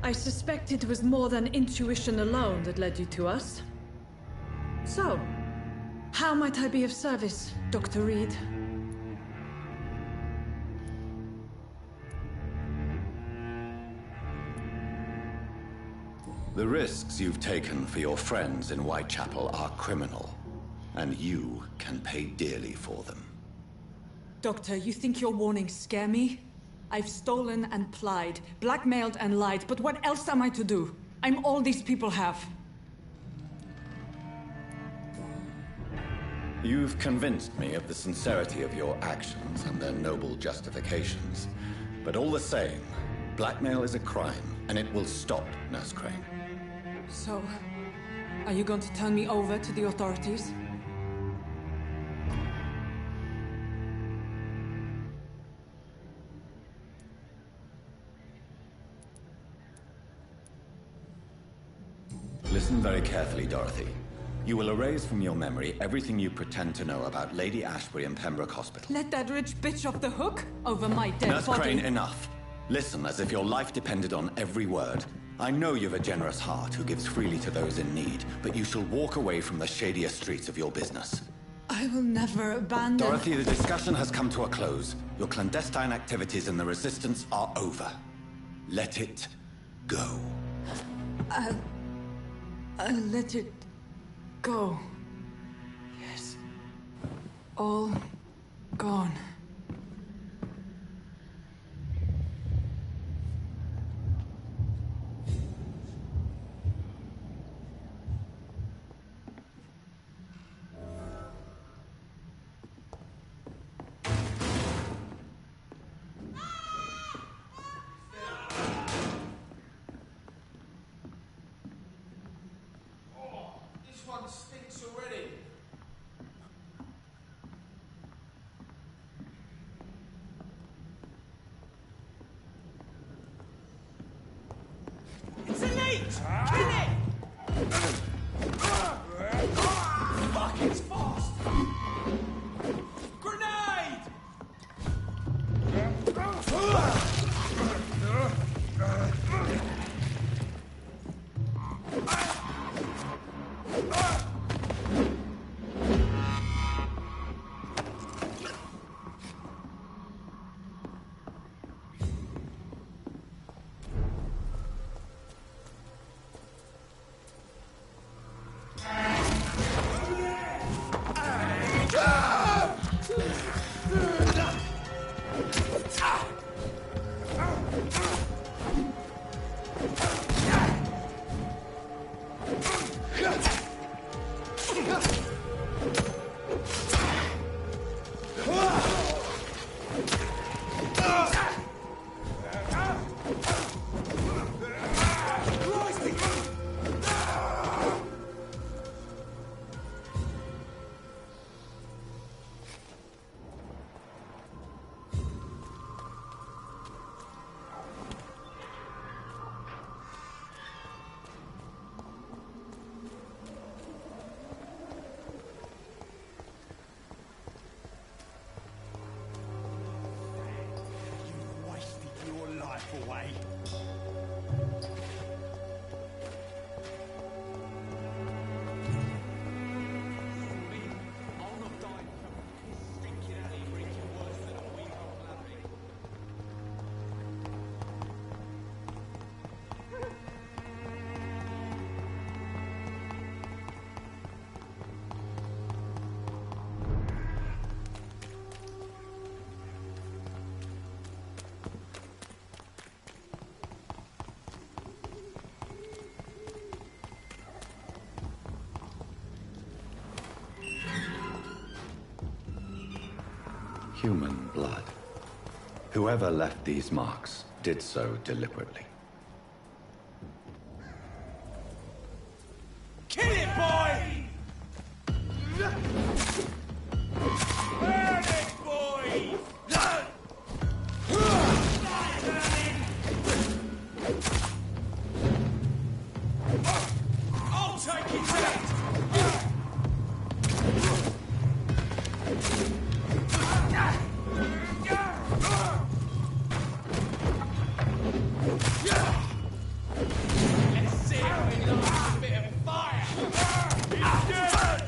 I suspect it was more than intuition alone that led you to us. So, how might I be of service, Dr. Reed? The risks you've taken for your friends in Whitechapel are criminal, and you can pay dearly for them. Doctor, you think your warnings scare me? I've stolen and plied, blackmailed and lied, but what else am I to do? I'm all these people have. You've convinced me of the sincerity of your actions and their noble justifications. But all the same, blackmail is a crime, and it will stop, Nurse Crane. So, are you going to turn me over to the authorities? Listen very carefully, Dorothy. You will erase from your memory everything you pretend to know about Lady Ashbury and Pembroke Hospital. Let that rich bitch off the hook over my dead Nurse body. Crane, enough. Listen as if your life depended on every word. I know you've a generous heart who gives freely to those in need, but you shall walk away from the shadier streets of your business. I will never abandon... Dorothy, the discussion has come to a close. Your clandestine activities in the Resistance are over. Let it go. I'll let it go. Yes. All gone. Stinks already. It's a leak! Fuck, it's fast! Grenade! Human blood. Whoever left these marks did so deliberately. Kill it, boy! Burn it, boys! I'll take it out! Let's see if we can light a bit of fire! He's dead!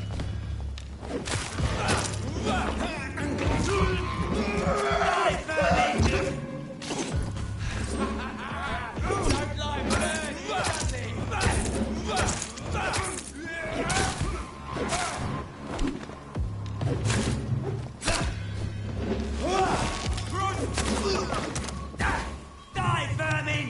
Die, Fernie! Don't like Bernie, does he? Die, vermin!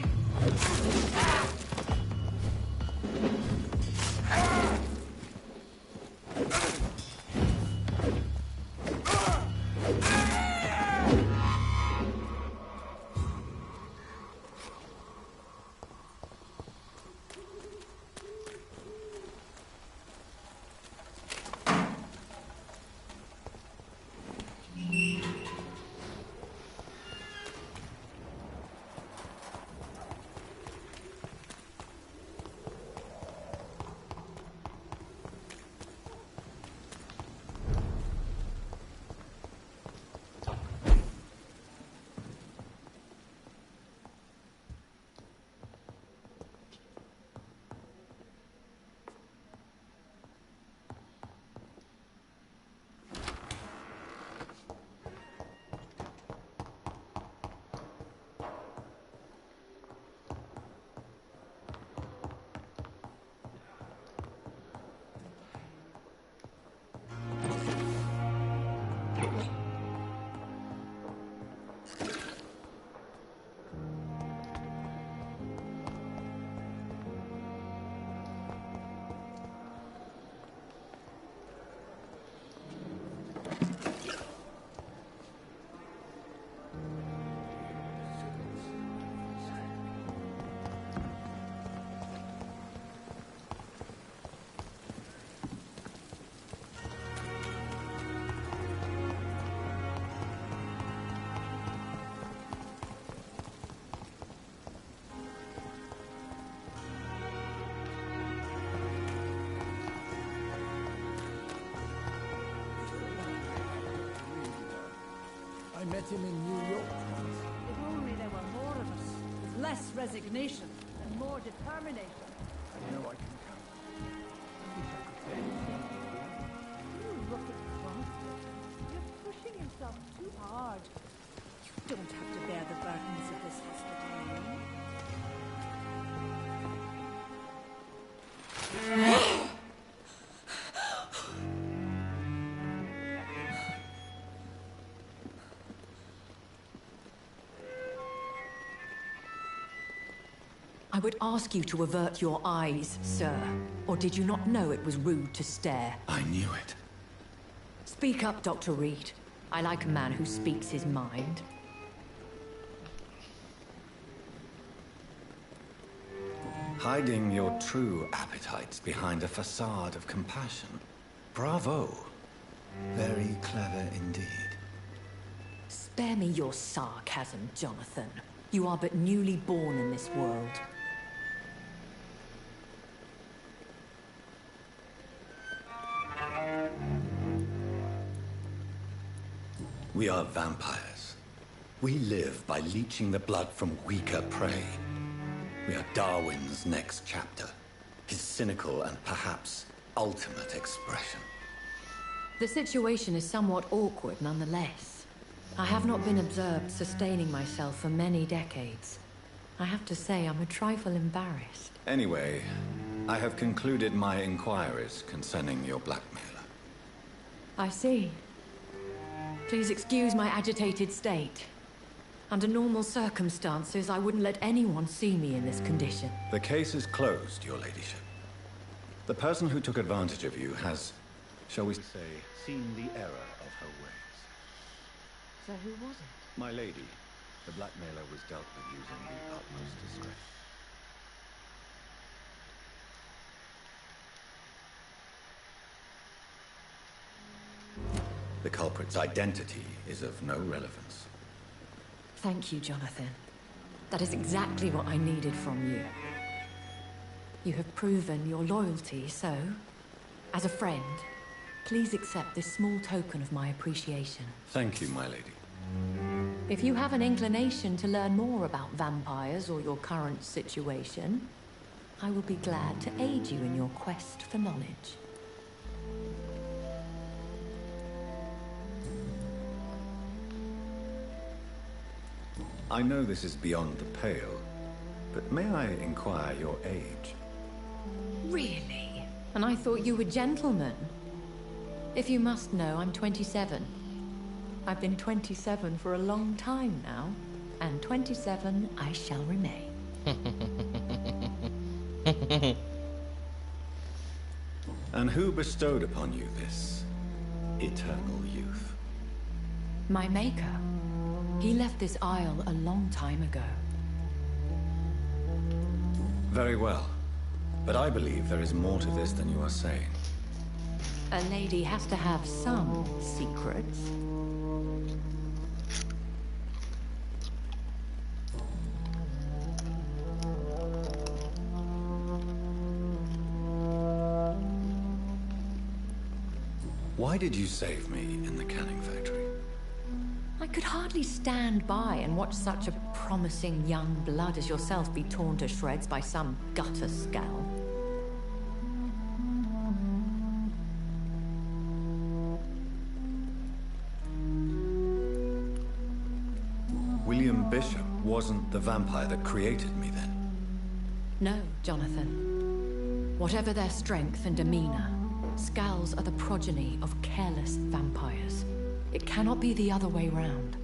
I met him in New York. If only there were more of us, with less resignation and more determination. I know I can count. I wish I could say anything. You look exhausted. You're pushing yourself too hard. You don't have to bear the burdens of this hospital alone. I would ask you to avert your eyes, sir. Or did you not know it was rude to stare? I knew it. Speak up, Dr. Reed. I like a man who speaks his mind. Hiding your true appetites behind a facade of compassion. Bravo. Very clever indeed. Spare me your sarcasm, Jonathan. You are but newly born in this world. We are vampires. We live by leeching the blood from weaker prey. We are Darwin's next chapter. His cynical and perhaps ultimate expression. The situation is somewhat awkward nonetheless. I have not been observed sustaining myself for many decades. I have to say I'm a trifle embarrassed. Anyway, I have concluded my inquiries concerning your blackmailer. I see. Please excuse my agitated state. Under normal circumstances, I wouldn't let anyone see me in this condition. The case is closed, your ladyship. The person who took advantage of you has, shall we say, seen the error of her ways. So who was it? My lady. The blackmailer was dealt with using the utmost discretion. The culprit's identity is of no relevance. Thank you, Jonathan. That is exactly what I needed from you. You have proven your loyalty, so, as a friend, please accept this small token of my appreciation. Thank you, my lady. If you have an inclination to learn more about vampires or your current situation, I will be glad to aid you in your quest for knowledge. I know this is beyond the pale, but may I inquire your age? Really? And I thought you were gentlemen. If you must know, I'm 27. I've been 27 for a long time now, and 27 I shall remain. And who bestowed upon you this eternal youth? My maker. He left this isle a long time ago. Very well. But I believe there is more to this than you are saying. A lady has to have some secrets. Why did you save me in the canning factory? I could hardly stand by and watch such a promising young blood as yourself be torn to shreds by some gutter scowl. William Bishop wasn't the vampire that created me then? No, Jonathan. Whatever their strength and demeanor, Scowls are the progeny of careless vampires. It cannot be the other way round.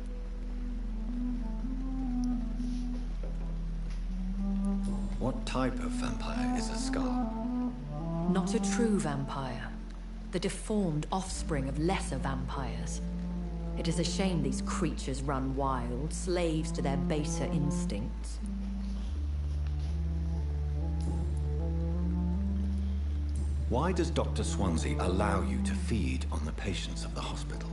What type of vampire is a Scowl? Not a true vampire. The deformed offspring of lesser vampires. It is a shame these creatures run wild, slaves to their baser instincts. Why does Dr. Swansea allow you to feed on the patients of the hospital?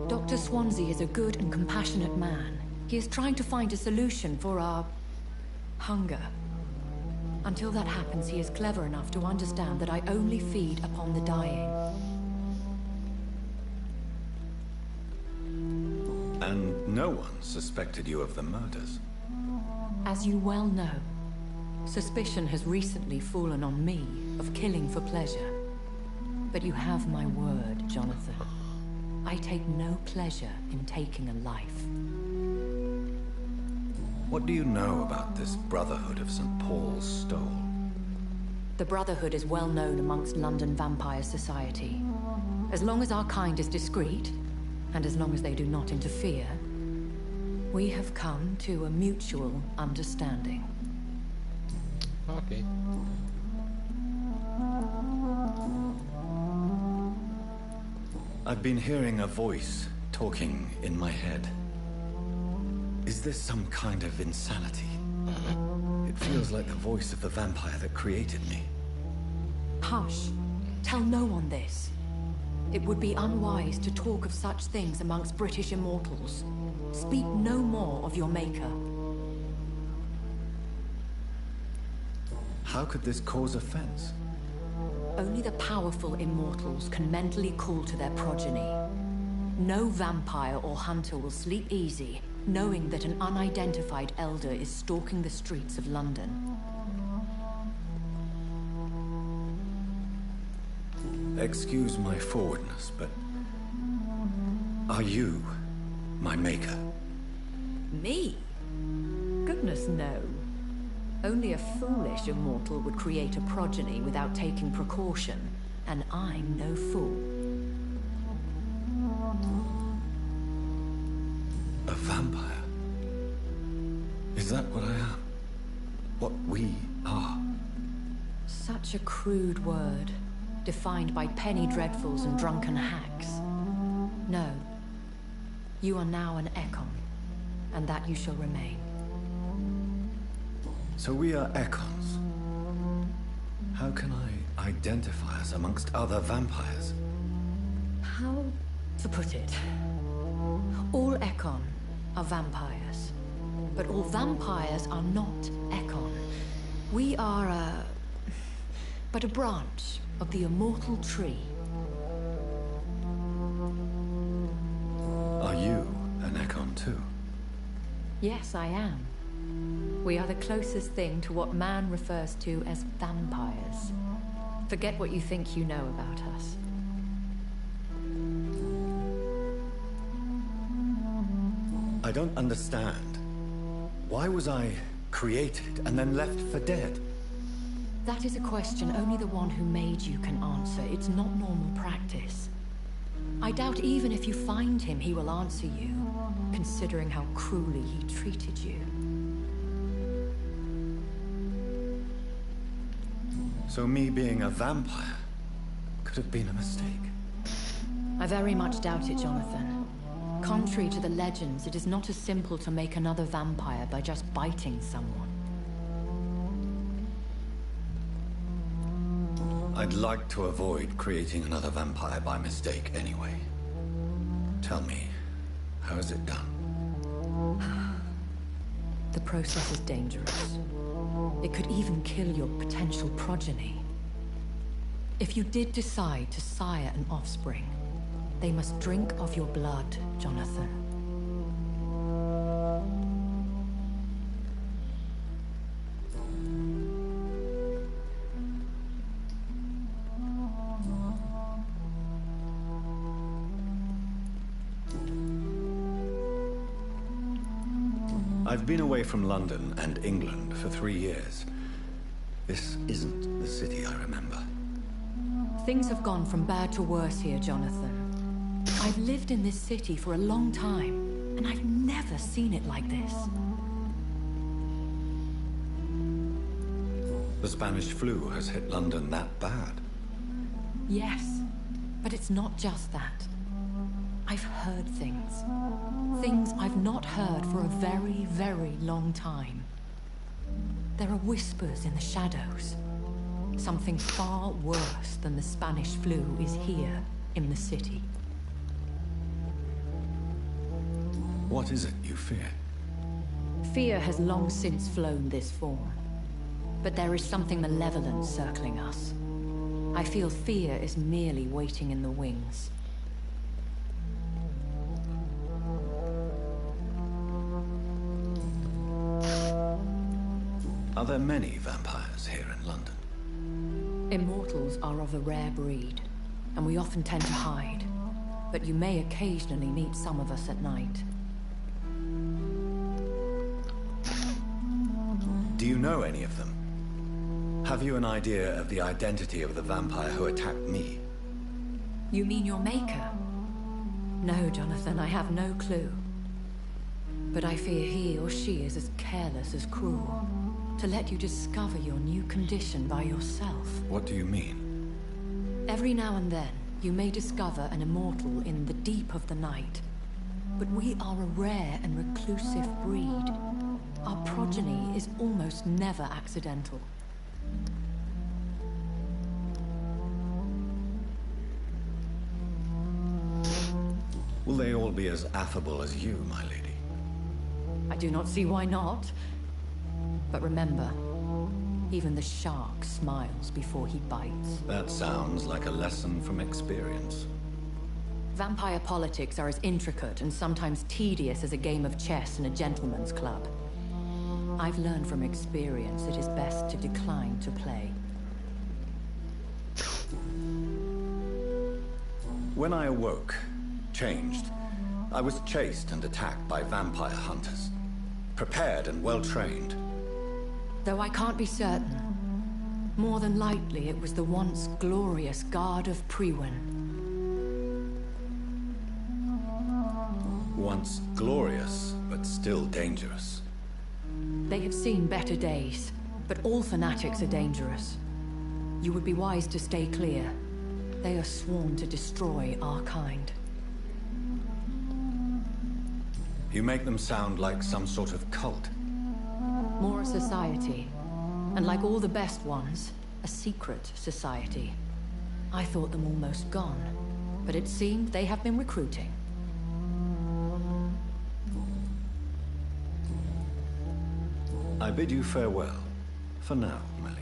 Dr. Swansea is a good and compassionate man. He is trying to find a solution for our hunger. Until that happens, he is clever enough to understand that I only feed upon the dying. And no one suspected you of the murders? As you well know, suspicion has recently fallen on me of killing for pleasure. But you have my word, Jonathan. I take no pleasure in taking a life. What do you know about this Brotherhood of St. Paul's Stole? The Brotherhood is well known amongst London Vampire Society. As long as our kind is discreet, and as long as they do not interfere, we have come to a mutual understanding. Okay. I've been hearing a voice talking in my head. Is this some kind of insanity? It feels like the voice of the vampire that created me. Hush. Tell no one this. It would be unwise to talk of such things amongst British immortals. Speak no more of your maker. How could this cause offense? Only the powerful immortals can mentally call to their progeny. No vampire or hunter will sleep easy, knowing that an unidentified elder is stalking the streets of London. Excuse my forwardness, but are you my maker? Me? Goodness, no. Only a foolish immortal would create a progeny without taking precaution, and I'm no fool. A vampire? Is that what I am? What we are? Such a crude word, defined by penny dreadfuls and drunken hacks. No. You are now an Ekon, and that you shall remain. So we are Ekons. How can I identify us amongst other vampires? How to put it? All Ekon are vampires, but all vampires are not Ekon. We are but a branch of the immortal tree. Are you an Ekon too? Yes, I am. We are the closest thing to what man refers to as vampires. Forget what you think you know about us. I don't understand. Why was I created and then left for dead? That is a question only the one who made you can answer. It's not normal practice. I doubt even if you find him, he will answer you, considering how cruelly he treated you. So me being a vampire could have been a mistake. I very much doubt it, Jonathan. Contrary to the legends, it is not as simple to make another vampire by just biting someone. I'd like to avoid creating another vampire by mistake anyway. Tell me, how is it done? The process is dangerous. It could even kill your potential progeny. If you did decide to sire an offspring, they must drink of your blood, Jonathan. I've been away from London and England for 3 years. This isn't the city I remember. Things have gone from bad to worse here, Jonathan. I've lived in this city for a long time, and I've never seen it like this. The Spanish flu has hit London that bad. Yes, but it's not just that. I've heard things. Things I've not heard for a very, very long time. There are whispers in the shadows. Something far worse than the Spanish flu is here in the city. What is it you fear? Fear has long since flown this form. But there is something malevolent circling us. I feel fear is merely waiting in the wings. Are there many vampires here in London? Immortals are of a rare breed, and we often tend to hide. But you may occasionally meet some of us at night. Do you know any of them? Have you an idea of the identity of the vampire who attacked me? You mean your maker? No, Jonathan, I have no clue. But I fear he or she is as careless as cruel. To let you discover your new condition by yourself. What do you mean? Every now and then, you may discover an immortal in the deep of the night. But we are a rare and reclusive breed. Our progeny is almost never accidental. Will they all be as affable as you, my lady? I do not see why not. But remember, even the shark smiles before he bites. That sounds like a lesson from experience. Vampire politics are as intricate and sometimes tedious as a game of chess in a gentleman's club. I've learned from experience it is best to decline to play. When I awoke, changed, I was chased and attacked by vampire hunters. Prepared and well-trained. Though I can't be certain, more than likely it was the once glorious Guard of Priwen. Once glorious, but still dangerous. They have seen better days, but all fanatics are dangerous. You would be wise to stay clear. They are sworn to destroy our kind. You make them sound like some sort of cult. More a society. And like all the best ones, a secret society. I thought them almost gone, but it seemed they have been recruiting. I bid you farewell. For now, my lady.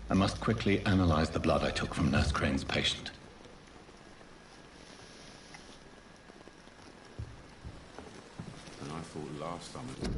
I must quickly analyze the blood I took from Nurse Crane's patient. And I thought last time it...